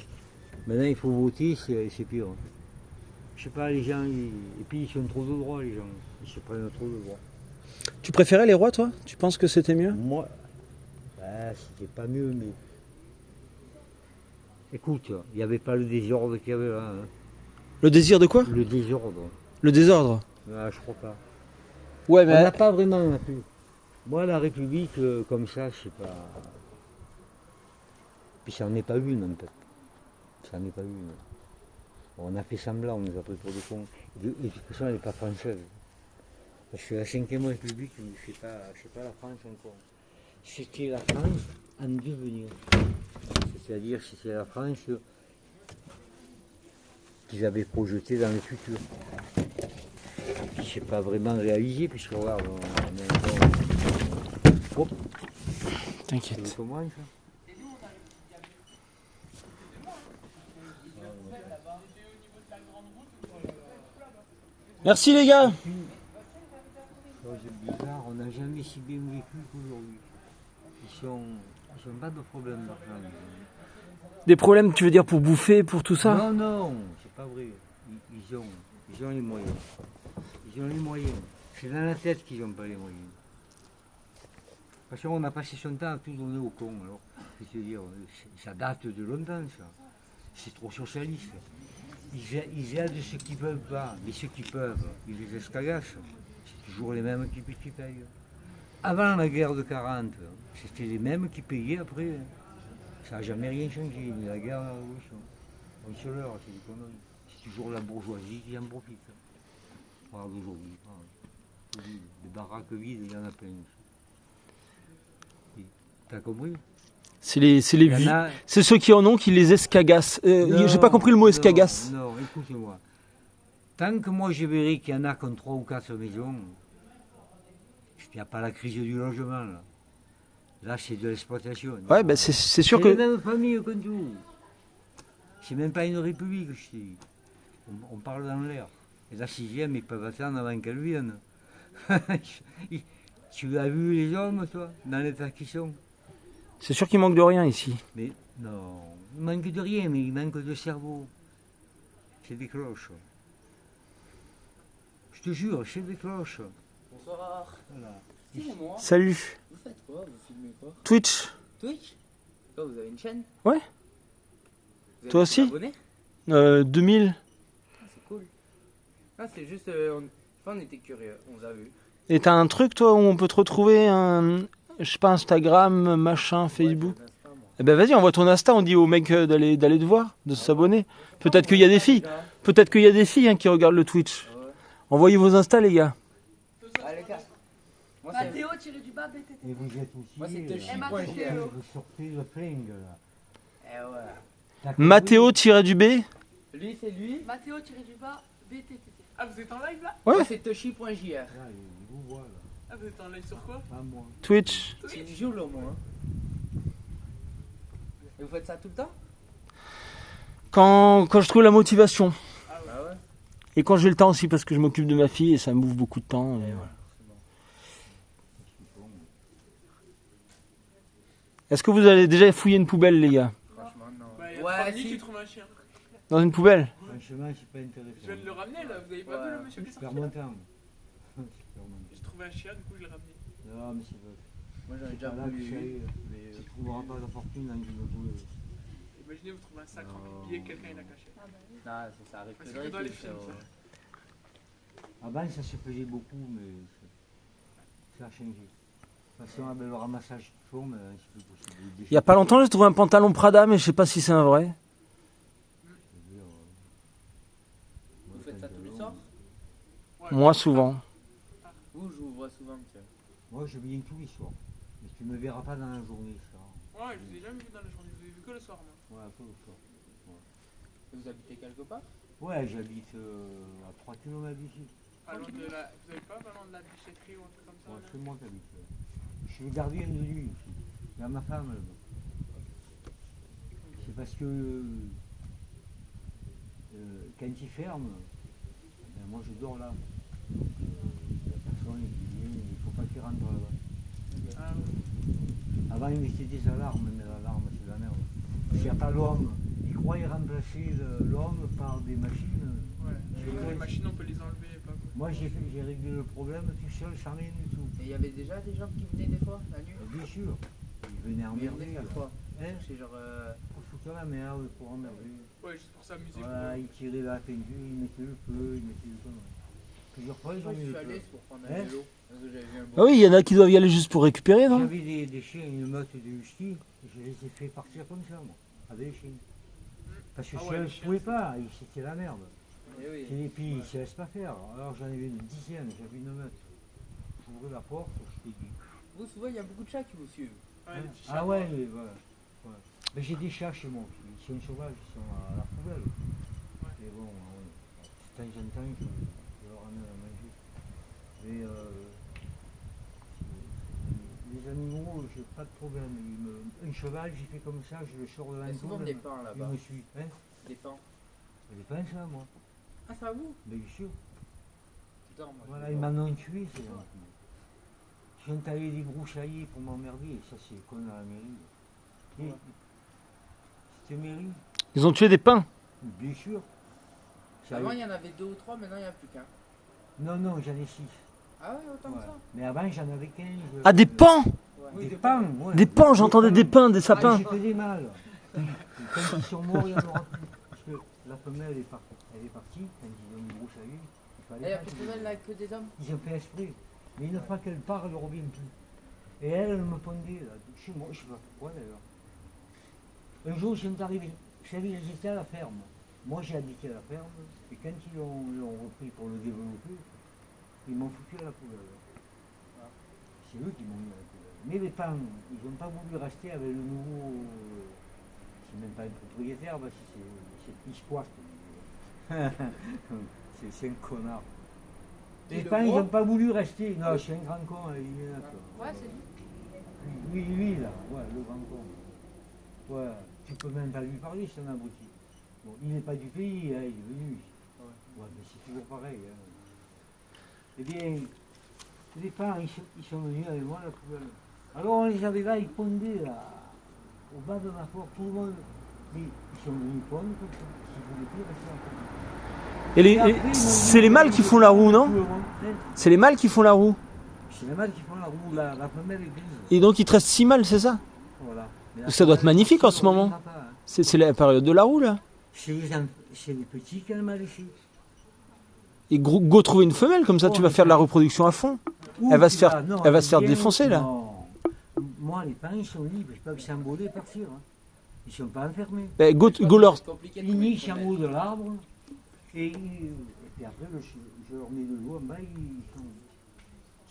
Maintenant, il faut voter, c'est pire. Je sais pas, les gens, et puis ils sont trop de droits, les gens. Ils se prennent trop de droits. Tu préférais les rois, toi? Tu penses que c'était mieux? Moi, c'était pas mieux, mais... Écoute, il n'y avait pas le désordre qu'il y avait là. Hein. Le désir de quoi? Le désordre. Le désordre? Ah, je crois pas. Ouais, mais... On n'a pas vraiment non plus. Moi, la République, comme ça, je sais pas... Puis ça n'en est pas une, en fait. Ça n'en est pas une. On a fait semblant, on nous a pris pour des cons. Et de toute façon, elle n'est pas française. Parce que la 5e République, c'est pas la France encore. C'était la France en devenir. C'est-à-dire, c'était la France qu'ils avaient projetée dans le futur. Puis c'est pas vraiment réalisé, puisque regarde, on est encore... Oh. T'inquiète. Comment ça? Merci les gars. Chose bizarre, on n'a jamais si bien vécu qu'aujourd'hui. Ils sont pas de problème d'argent. Des problèmes, tu veux dire, pour bouffer, pour tout ça? Non, non, c'est pas vrai. Ils ont les moyens. Ils ont les moyens. C'est dans la tête qu'ils n'ont pas les moyens. Parce qu'on a passé son temps à tout donner aux cons. Alors, je veux dire, ça date de longtemps, ça. C'est trop socialiste. Ils aident ceux qui ne peuvent pas, mais ceux qui peuvent, ils les escalassent. C'est toujours les mêmes qui payent. avant la guerre de 40, c'était les mêmes qui payaient après. Hein. Ça n'a jamais rien changé, ni la guerre ni la révolution. On se leurre, c'est des conneries. C'est toujours la bourgeoisie qui en profite. Regarde aujourd'hui. Des baraques vides, il y en a plein. T'as compris? C'est les c'est ceux qui en ont qui les escagassent. J'ai pas compris le mot escagasse. Non, écoute-moi. Tant que moi je verrai qu'il y en a comme 3 ou 4 maisons, il n'y a pas la crise du logement là. Là c'est de l'exploitation. Ouais, ben c'est sûr C'est que. la même famille que tout. C'est même pas une république, je dis. On parle dans l'air. Et la 6e, ils peuvent attendre avant qu'elle vienne. Tu as vu les hommes, toi, dans l'état qu'ils sont? C'est sûr qu'il manque de rien ici. Mais non, il manque de rien, mais il manque de cerveau. C'est des cloches. Je te jure, c'est des cloches. Bonsoir. Voilà. Excusez-moi. Salut. Vous faites quoi? Vous filmez quoi? Twitch. Twitch? Quoi, vous avez une chaîne? Ouais. Vous Toi avez aussi? des abonnés? 2000. Ah, c'est cool. Ah, c'est juste. On était curieux, on vous a vu. Et t'as un truc toi où on peut te retrouver je sais pas, Instagram, machin, Facebook. Ouais, je moi. Eh ben vas-y, envoie ton Insta, on dit aux mecs d'aller te voir, de s'abonner. Peut-être qu'il y a des filles. Peut-être qu'il y a des filles qui regardent le Twitch. Ouais. Envoyez vos Insta les gars. Allez, gars. Moi, c'est. Mathéo-du-bas BTT. Et vous êtes aussi. Moi, c'est Mathéo. Vous sortez le flingue là. Eh ouais. T'as compris? Mathéo-du-B. Lui, c'est lui. Mathéo-du-bas BTT. Ah, vous êtes en live là? Ouais. Moi, c'est Toshi.jr. Ah, il vous voit là. Ah, vous êtes en live sur quoi? Pas moi. Twitch. C'est du jour, au moins. Et vous faites ça tout le temps? Quand je trouve la motivation. Ah ouais. Et quand j'ai le temps aussi parce que je m'occupe de ma fille et ça me bouffe beaucoup de temps. Et voilà. Est-ce que vous avez déjà fouillé une poubelle les gars? Franchement, non. Bah, il y a Ouais, 3 minutes, si. tu trouves un chien. Dans une poubelle? Franchement, je suis pas intéressé. Je viens de le ramener là, vous avez pas vu le monsieur qui est Super sorti? montant. J'ai trouvé un chien, du coup je l'ai ramené. Non, mais c'est vrai. Moi, j'en ai déjà Là, voulu. tu sais, mais tu trouveras pas la fortune dans une boule. Imaginez, vous trouvez un sac rempli de billets, quelqu'un il l'a caché. Non, ça arrive C'est que que dans les films, films, ça. Avant, ça se faisait beaucoup, mais ça a changé. De toute façon, avec le ramassage qu'ils font, mais c'est plus possible. Il y a pas longtemps j'ai trouvé un pantalon Prada mais je sais pas si c'est un vrai. Vous faites ça tous les soirs? Ouais. Moi souvent. Vous, je vous vois souvent, monsieur. Moi, je viens tous les soirs. Mais tu me verras pas dans la journée, ça. Ouais, je vous ai jamais vu dans la journée, je vous ai vu que le soir, moi. Ouais, un peu le soir. Et vous habitez quelque part? Ouais, j'habite à 3 km d'ici. Pas loin de la... Vous avez pas loin de la déchetterie ou un truc comme ça? Ouais, là c'est moi qui habite là. Je suis le gardien de nuit ici. Il y a ma femme là-bas. C'est parce que quand ils ferment, ben moi je dors là. La personne qui vient, il ne faut pas qu'il rentre là-bas. Ah, ouais. Avant ils mettaient des alarmes, mais l'alarme c'est la merde. S'il n'y a pas l'homme, ils croient remplacer l'homme par des machines. Ouais. Les machines, on peut les enlever, pas quoi. Moi j'ai réglé le problème tout seul sans rien du tout. Et il y avait déjà des gens qui venaient des fois, la nuit? Bien sûr, ils venaient Mais ils emmerder. venaient faire quoi? Hein? C'est genre. Pour foutre la merde, pour emmerder. Ouais, juste pour s'amuser. Voilà, ils tiraient la peinture, ils mettaient le feu, ils mettaient le connerie. Plusieurs fois ils Moi, ont je mis suis le allé feu. pour prendre Hein? un vélo. Parce que j'avais vu un Ah oui, il y en a qui doivent y aller juste pour récupérer, non? J'avais des chiens, une meute de husky, et je les ai fait partir comme ça, moi, avec les chiens. Parce que Ah si ouais, elles les ne chiens, pouvaient pas, c'était la merde. Eh oui. Et puis ils ne se laissent pas faire. Alors j'en avais une dizaine, j'avais une meute. J'ouvrais la porte, je t'ai dit. Vous, souvent, il y a beaucoup de chats qui vous suivent. Ouais, Hein? les petits Ah chats. ouais, mais voilà. Ouais. Mais j'ai des chats chez moi, ils sont sauvages, ils sont à la poubelle. Mais bon, de temps en temps, je leur amène à manger. Mais les animaux, j'ai pas de problème. Un cheval, j'ai fait comme ça, je le sors de Il y a souvent l'entour, des il pans là-bas. me suit. Hein? Des pans. J'ai pas ça, moi. Ah, c'est à vous? Bien sûr. Putain, moi, je Voilà, vais ils voir. m'en ont tué, ces gens. Je viens tailler des gros chaillés pour m'emmerder, et ça c'est con à la mairie. Et, c'était mairie, Ils ont tué des pains. bien sûr. Ça Avant, y est. il y en avait 2 ou 3, maintenant, il n'y en a plus qu'un. Non, non, j'en ai 6. Ah ouais, autant que ça? Mais avant j'en avais 15. Ah, des pans! Ouais. Des pans, ouais. Des pans, j'entendais des pins, des Ah, sapins. j'ai fait des mâles. Et quand ils sont morts, il n'y en aura plus. Parce que la femelle est partie. Elle est partie, quand ils ont une grosse avis, il Et fallait la pas plus qu'ils- femelle là que des hommes? Ils ont fait esprit. Mais une fois qu'elle part, elle ne revient plus. Et elle me pondait là, chez moi, je sais pas pourquoi d'ailleurs. Un jour, ils sont arrivés, vous savez, ils étaient à la ferme. Moi, j'ai habité à la ferme, et quand ils l'ont repris pour le développer, ils m'ont foutu à la poubelle. C'est eux qui m'ont mis à la poubelle. Mais les pans, ils n'ont pas voulu rester avec le nouveau. C'est même pas un propriétaire, parce que c'est Pisquois. C'est un connard. Les pans, ils n'ont pas voulu rester. Non, je suis un grand con, il est là. Ouais, c'est lui. Lui, là, ouais, le grand con. Ouais, tu peux même pas lui parler, c'est un abruti. Bon, il n'est pas du pays, hein, il est venu. Ouais, mais c'est toujours pareil. Hein. Eh bien, les parents, ils sont venus avec moi à la poubelle. Alors on les avait là, ils pondaient là, au bas de ma porte, tout le monde. Mais ils sont venus pondre comme ça, ils voulaient plus rester à la poubelle. C'est les mâles qui font la roue, non? C'est les mâles qui font la roue. C'est les mâles qui font la roue, la femelle est grise. Et donc il te reste 6 mâles, c'est ça? Voilà. Ça doit être magnifique en ce moment. C'est la période de la roue là. C'est les petits qui ont mal ici. Et go trouver une femelle, comme ça tu vas faire de la reproduction à fond. Elle va se faire défoncer là. Non. Moi, les pans, ils sont libres, je peux que s'envoler et partir. Hein. Ils ne sont pas enfermés. Ben, go leur. Ils nichent en haut de l'arbre, et puis après, je leur mets de l'eau en bas, ils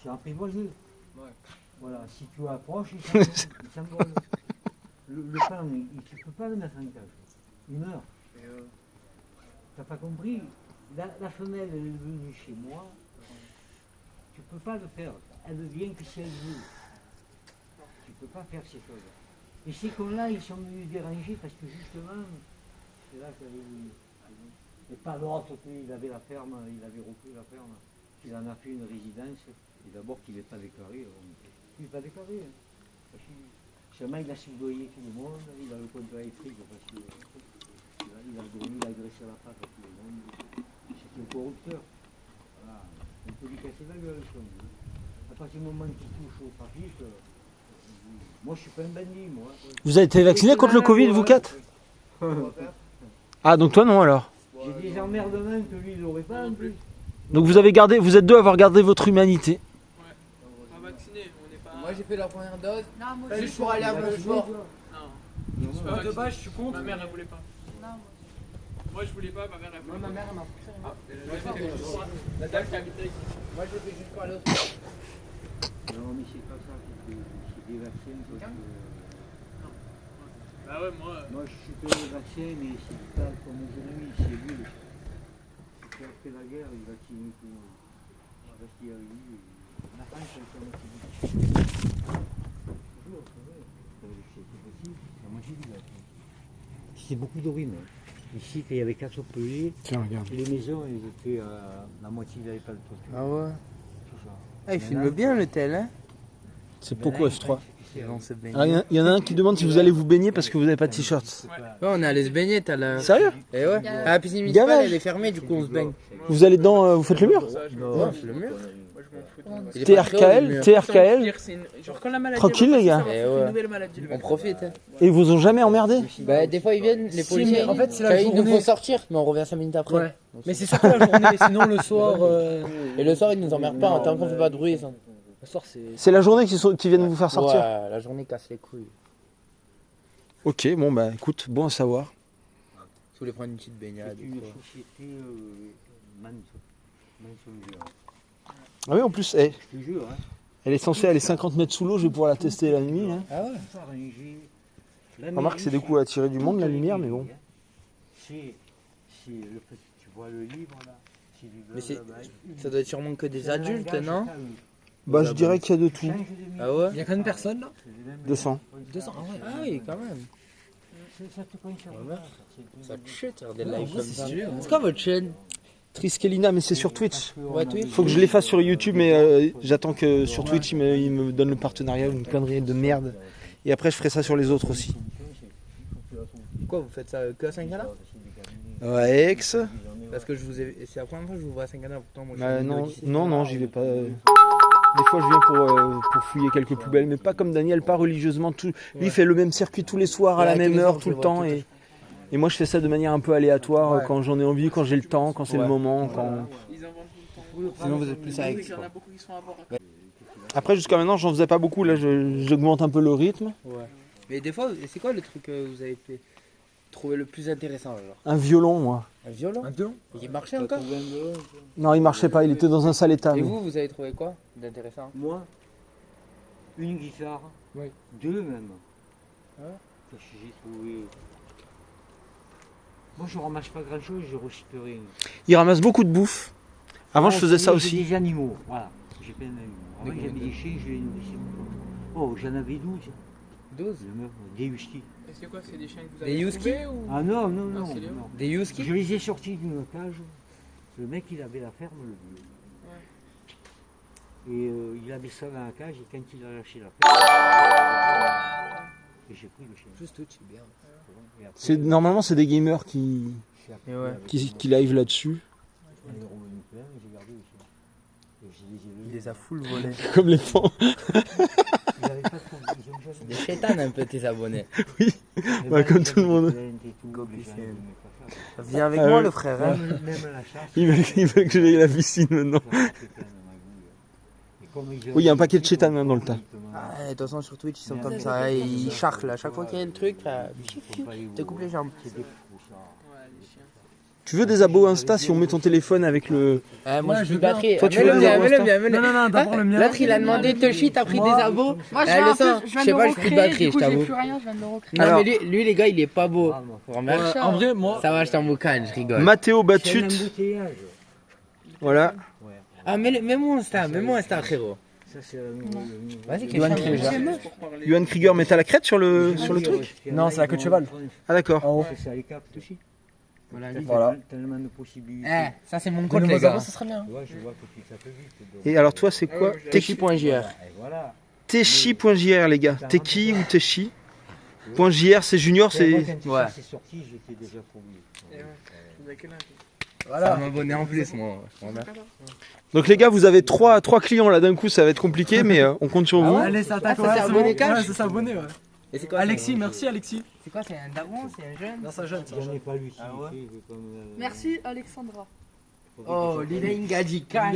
sont apprivoisés. Ouais. Voilà, si tu approches, ils s'envolent. Le pan, tu ne peux pas le mettre en cage. Il meurt. T'as pas compris? La femelle, elle est venue chez moi. Tu ne peux pas le faire. Elle ne vient que si elle veut. Tu ne peux pas faire ces choses. Et ces cons-là, ils sont venus déranger parce que justement, c'est là qu'elle est venue. Et pas l'autre, il avait la ferme, il avait repris la ferme. Il en a fait une résidence. Et d'abord qu'il n'est pas déclaré. Il n'est pas déclaré. Hein. Parce que, seulement, il a soudoyé tout le monde. Il a le compte à frigo parce qu'il a dormi, il a agressé la face à tout le monde. C'est un corrupteur. Voilà. On peut lui casser la gueule, si on veut. À partir du moment qu'il touche au trafic, moi je suis pas un bandit, moi. Vous avez été vacciné contre le Covid, vous quatre? Ah, donc toi non alors? J'ai des emmerdements que lui il n'aurait pas en plus. Donc vous êtes deux à avoir gardé votre humanité. Ouais. Pas vacciné, on n'est pas. Moi j'ai fait la première dose. Non, moi Juste pour aller à mon sport. Non. Moi de base je suis contre. Ma mère elle voulait pas. Non. Moi je voulais pas, ma mère elle voulait pas. Ma mère elle m'a poussé. La dame qui habitait avec. Moi je fais juste pour aller au sport. Non mais c'est pas ça, c'est des vaccins parce que... Bah ouais, moi... Moi je suis pour les vaccins mais c'est pas comme mon ennemi, c'est lui le chef. Parce qu'après la guerre il va tirer tout le monde. Je vais rester avec lui. La France elle s'en occupe. Toujours, c'est vrai. C'est possible, c'est la moitié du vaccin. C'est beaucoup d'urine. Ici, quand il y avait 4 pelés, les maisons, elles étaient la moitié n'avaient pas le toit. Ah ouais. Tout ça. Ah, il filme bien le tel, hein. C'est Poco F3. On s'est baigné. Alors, il y en a un qui demande si vous allez vous baigner parce que vous n'avez pas de t-shirt. Ouais, on est allé se baigner, t'as la. Sérieux? Eh ouais. Ah, la piscine municipale, elle est fermée, du coup on se baigne. Vous allez dedans, vous faites le mur? Non, c'est le mur. TRKL, Genre quand la maladie tranquille les gars. Eh ouais. On profite. Hein. Et ils vous ont jamais emmerdé? Bah, des fois ils viennent, les policiers. En fait, c'est la Ils nous journée. font sortir, mais on revient 5 minutes après. Ouais. Mais c'est surtout la journée, sinon le soir. Et le soir, ils nous emmerdent pas, tant qu'on fait pas de bruit. Ça. Le soir, c'est. C'est la journée qui viennent vous faire sortir? Ouais, la journée casse les couilles. Ok, bon bah écoute, bon à savoir. Si vous voulez prendre une petite baignade. C'est une société mansongère. Ah oui, en plus, eh, Je te jure, hein. elle est censée aller 50 mètres sous l'eau, je vais pouvoir la tester la nuit. Hein. Ah ouais. Tout arrangé. Remarque, c'est des coups à attirer du monde, la lumière, mais bon. C'est le petit, tu vois le livre là. C'est du Mais blablabla. ça doit être sûrement que des adultes, non? Bah je dirais qu'il y a de tout. Ah ouais. Il y a combien de personnes là? 200. 200, ah ouais. Ah oui, quand même. Ça te concerne Ouais. pas, Ça te chute, faire des Ouais, lives ouais, comme c'est ça. stylé, hein. C'est quoi votre chaîne? Triskelina, mais c'est sur Twitch. Ouais, Twitch. Faut que je les fasse sur YouTube, mais j'attends que sur Twitch, il me donne le partenariat, une connerie de merde. Et après, je ferai ça sur les autres aussi. Pourquoi vous faites ça que à Saint-Gala? Ouais, ex. Parce que c'est la première fois que je vous vois à Saint-Gala, pourtant moi je Bah, suis non, j'y vais pas. Des fois, je viens pour fouiller quelques poubelles, mais pas comme Daniel, pas religieusement. Lui, il fait le même circuit tous les soirs, à la Ouais, tous même les heure, soirs, tout je le le temps. vois, Et moi, je fais ça de manière un peu aléatoire, Ouais. quand j'en ai envie, quand j'ai le temps, quand c'est le Ouais. moment. Quand... Ils en vendent tout le temps. Sinon vous êtes plus avec. Il y en a beaucoup qui sont à bord. Après, jusqu'à maintenant, j'en faisais pas beaucoup. Là, j'augmente un peu le rythme. Ouais. Mais des fois, c'est quoi le truc que vous avez fait trouvé le plus intéressant alors? Un violon, moi. Un violon? Un violon? Et il marchait encore? Non, il marchait pas. Il était dans un sale état. Et mais- vous avez trouvé quoi d'intéressant? Moi, une guitare, Oui. 2 même. Ouais. Que j'ai trouvé. Moi, je ramasse pas grand chose, je recycle rien. Il ramasse beaucoup de bouffe. Avant, je faisais ça J'ai aussi. des animaux, voilà. J'ai plein d'animaux. Avant, Des- j'avais des chiens, je les nourrissais. Oh, j'en avais 12. 12? Des huskies. Et c'est quoi, c'est des chiens que vous Des avez huskies trouvés ou... Ah non, non, Ah, non. c'est les- non. Des huskies? Je les ai sortis d'une cage. Le mec, il avait la ferme, le vieux. Et il avait ça dans la cage, et quand il a lâché la ferme, et j'ai pris le chien. Juste tout, c'est bien. Et après, Normalement, c'est des gamers qui Et ouais. live là-dessus. on est revenu plein, et j'ai gardé le chien. Et je les ai Il vus. les a full volés. Comme les fans. Ils avaient pas trop. Ils ont jamais- Des chétanes un peu tes abonnés. Ouais, comme tout le monde. Viens avec Ah moi ouais. le frère. Hein. Même la chasse. Ils veulent que j'aille à la piscine maintenant. Oui, il y a un paquet de chétanes maintenant dans le tas. Ah, de toute façon sur Twitch ils sont comme ça, ils charclent à chaque fois qu'il y a le truc, là, te coupe les jambes. Ouais, les chiens. Tu veux des abos Insta si on met ton téléphone avec le... Moi Ouais, je je veux veux bien. batterie. Toi, tu veux Mets-le des bien, abos mets-le Insta bien, mets-le. Non, non, d'abord le mien. L'autre il a demandé Toshi, t'as pris des abos. Moi, je Eh, viens, le un peu, sang, je je viens sais de pas, le je suis recréer, batterie, du coup, je j'ai t'avoue. plus rien, je viens de le recréer. Non Alors- mais lui les gars il est pas beau. Ouais, en vrai, moi, Ça va, je t'en boucane, je rigole. Mathéo Batut. Voilà. Ah mets-moi Insta frérot. Ça, c'est Vas-y, Johan Christian. Krieger. Johan Krieger, mais t'as la crête sur le truc? Non, c'est la queue de cheval. Ah d'accord. En haut. C'est à l'écart, Toshi. Voilà. Tellement de possibilités. Eh, ça c'est mon Des compte les nouveaux gars. abos, ça serait bien. Tu vois, je vois que tu t'appelles vite. donc. Et alors toi, c'est quoi? Toshi.jr. Et voilà. Techi.jr les gars. Teki ou Techi. .jr c'est junior, Et moi, c'est... quand Ouais. c'est sorti, j'étais déjà fourni. Et ouais. Vous avez quel âge? Ça va m'abonner en plus moi. Donc les gars, vous avez trois clients là d'un coup, ça va être compliqué, mais on compte sur vous. Allez, ça attaque. Ah, ça, c'est abonné cash? Ouais, ça s'est abonné, ouais. Et c'est quoi Alexis, merci Alexis. C'est quoi, c'est un daron, c'est un jeune? Non, ça jeune, ça J'en ai jeune. pas lu. Ah ouais. Merci Alexandra. Oh, Lila Ingaji cash.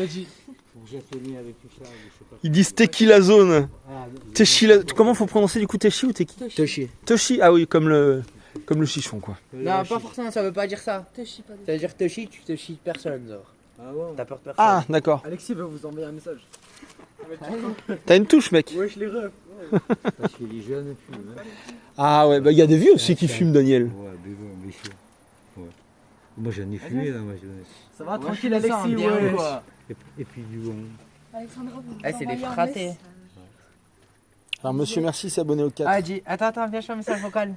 J'ai tenu avec tout ça. Je sais pas. Ils disent Teki la zone. Ah, Techi la... Comment faut prononcer du coup Techi ou Teki? Toshi. Toshi, ah oui, comme le chichon quoi. Non, pas forcément, ça veut pas dire ça. Te chie pas de Ça veut dire Toshi, tu te chies personne, genre. Ah ouais. T'as peur de personne. Ah d'accord. Alexis va vous envoyer un message. T'as une touche mec. Ouais, je les ref. Parce que les jeunes fument. Hein. Ah ouais, bah il y a des vieux aussi qui fument Daniel. Ouais, mais bon, bien sûr. Ouais. Moi, j'en ai fumé dans ma jeunesse. Ça va, Ouais, tranquille je fais ça, Alexis, bien, ouais. quoi. Et puis du bon. Alexandra, vous Ah, c'est des envoyez un fratés. message. Alors monsieur merci s'est abonné au 4. Ah, dis, attends, viens sur un message vocal.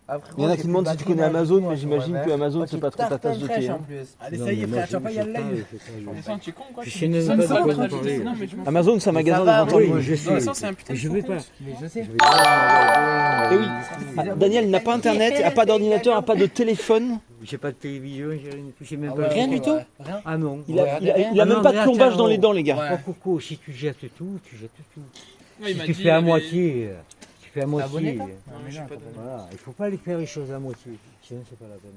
Après, Il y en a qui demandent si tu connais Amazon, mais j'imagine que Amazon c'est pas trop ta tasse de thé. Hein. Allez, ça y est, frère, tu vas pas y aller live. Attends, tu es con quoi? Je sais même pas de quoi vous parlez. Non, mais je m'en fous. Amazon c'est un magasin de va, vente en oui, ligne. je De sais. toute façon, c'est un putain de Je vais faux pas. compte. Mais je sais. Je vais pas. Eh oui. Ah, Daniel il n'a pas internet, n'a pas d'ordinateur, n'a pas de téléphone. J'ai pas de télévision, j'ai même Ah pas. ouais, rien du tout. Ah non. Il a Ouais, même non, pas de mais plombage attends, dans les dents les gars. Ouais. Oh Coco, si tu jettes tout, tu jettes tout. Ouais, il Si m'a tu dit, fais à mais- moitié, tu fais à abonné, moitié. toi Non, mais j'ai pas donné. Voilà, il faut pas aller faire les choses à moitié, sinon c'est pas la peine.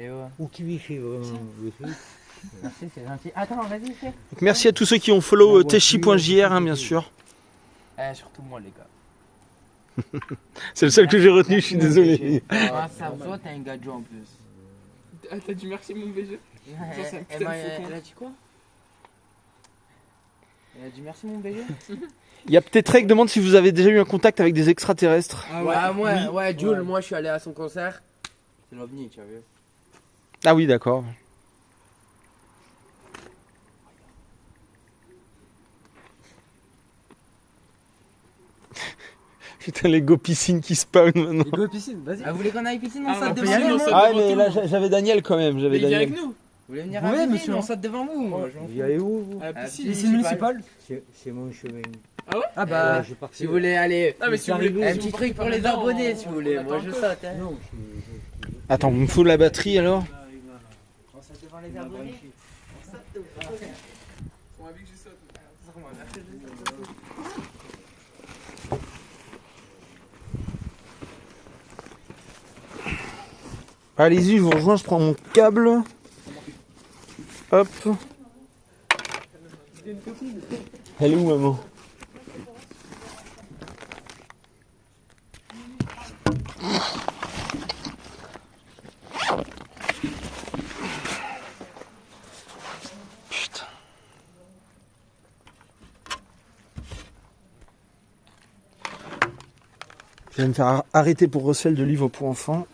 Et ouais. Ou tu y fais vraiment le truc. Merci, c'est gentil. Attends, vas-y, fais. Donc, merci à tous ceux qui ont follow techi.jr hein, bien sûr. Eh, surtout moi, les gars. C'est le seul que j'ai retenu, je suis désolé. Ah, ça va, t'as un gadget en plus. Ah, t'as dit merci mon BG? Ça, c'est un putain de faux Elle a dit quoi? Elle a dit merci, mon BG? Il y a peut-être Reg demande si vous avez déjà eu un contact avec des extraterrestres. Ah ouais, Jules, moi je suis allé à son concert. C'est l'OVNI, tu as vu? Ah oui d'accord. Putain les go piscines qui spawn maintenant. Les go piscine, vas-y. Ah, vous voulez qu'on aille piscine? Ah, On saute on peut y devant aller, vous? on Vous saute. Ah mais là j'avais Daniel quand même, Mais j'avais il vient avec Daniel. nous. voulez venir Oui, à piscine? monsieur. On saute devant vous? Moi, je m'en Vous fous. y allez où vous À la Ah, piscine. Piscine municipale. C'est mon chemin. Ah bah, Ouais, je pars Si vous voulez aller, Ah, mais si vous voulez. un petit truc pour les abonnés, si vous voulez. Moi je saute. Hein. Non, Attends, il me faut la batterie alors. On saute devant les abonnés. On a vu que je saute. Allez-y, je vous rejoins, je prends mon câble. Hop. Elle est où, maman? Putain. Je vais me faire arrêter pour recel de livres pour enfants.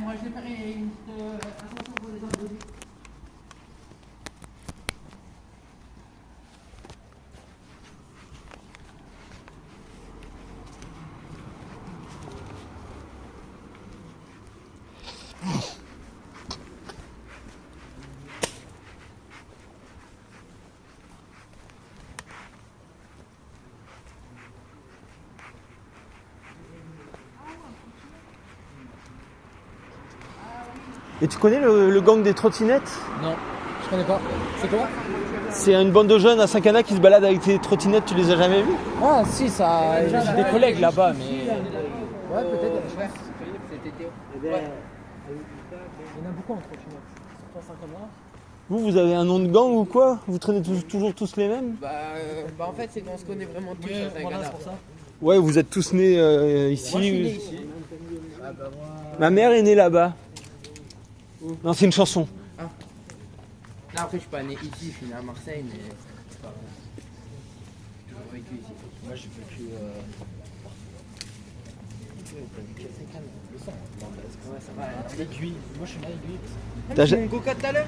Moi je vais faire une attention pour les abonnés. Et tu connais le gang des trottinettes? Non, je connais pas. C'est quoi? C'est une bande de jeunes à Saint-Cana qui se baladent avec des trottinettes, tu les as jamais vus? Ah si, ça, j'ai des collègues là-bas, mais... Ouais, peut-être, c'était Théo. Ouais. Il y en a beaucoup en trottinette, surtout à Saint-Cana. Vous avez un nom de gang ou quoi? Vous traînez toujours tous les mêmes? Bah en fait, c'est qu'on se connaît vraiment tous à Saint-Cana. C'est pour ça. Ouais, vous êtes tous nés ici. Moi, je suis né ici. Ah, bah, moi... Ma mère est née là-bas. Non, c'est une chanson. Ah. Non, après, je suis pas né ici, je suis né à Marseille, mais c'est pas... J'ai toujours vécu ici. Moi, j'ai vécu... Le sang. Ouais, ça va. L'aiguille. Moi, je suis né à l'aiguille. T'as J'ai mon coca tout à l'heure.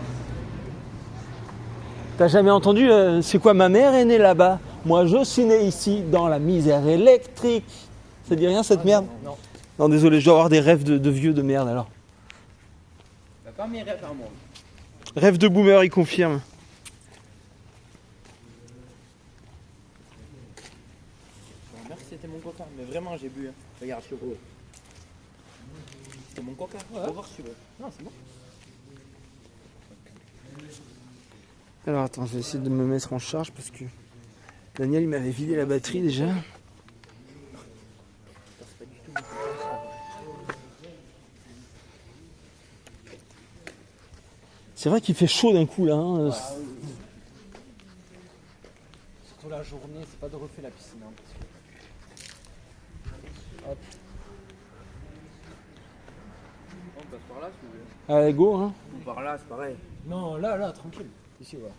T'as jamais entendu c'est quoi? Ma mère est née là-bas. Moi, je suis né ici, dans la misère électrique. Ça dit rien, cette merde? Non. Non, désolé, je dois avoir des rêves de vieux de merde, alors. Bah, pas mes rêves à moi. Rêve de boomer, il confirme. Merci, c'était mon coca, mais vraiment, j'ai bu. Hein. Regarde, je suis gros. C'était mon coca, ouais. Faut voir si tu veux. Non, c'est bon. Alors attends, je vais essayer de me mettre en charge parce que Daniel il m'avait vidé la batterie déjà. C'est vrai qu'il fait chaud d'un coup là. Hein. Surtout la journée, c'est pas de refaire la piscine. Hein, parce que... Hop. On passe par là si vous voulez. Allez, go hein. Ou par là, c'est pareil. Non, là, tranquille. Ici, ouais.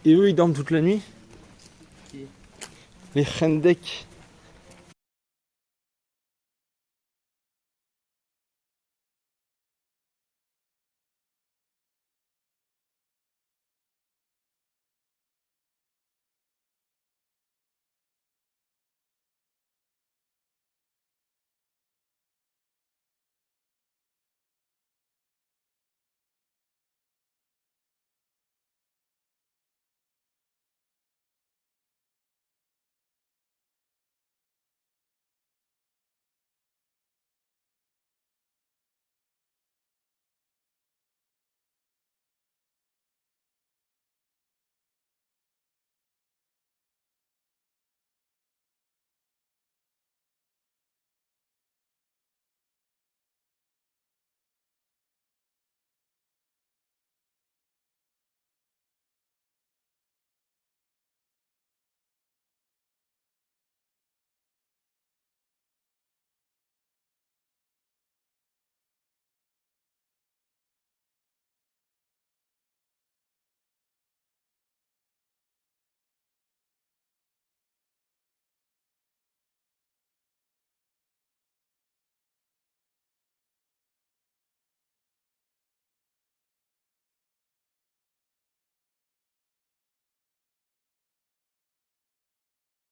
Et eux ils dorment toute la nuit? Qui? Les Hendek.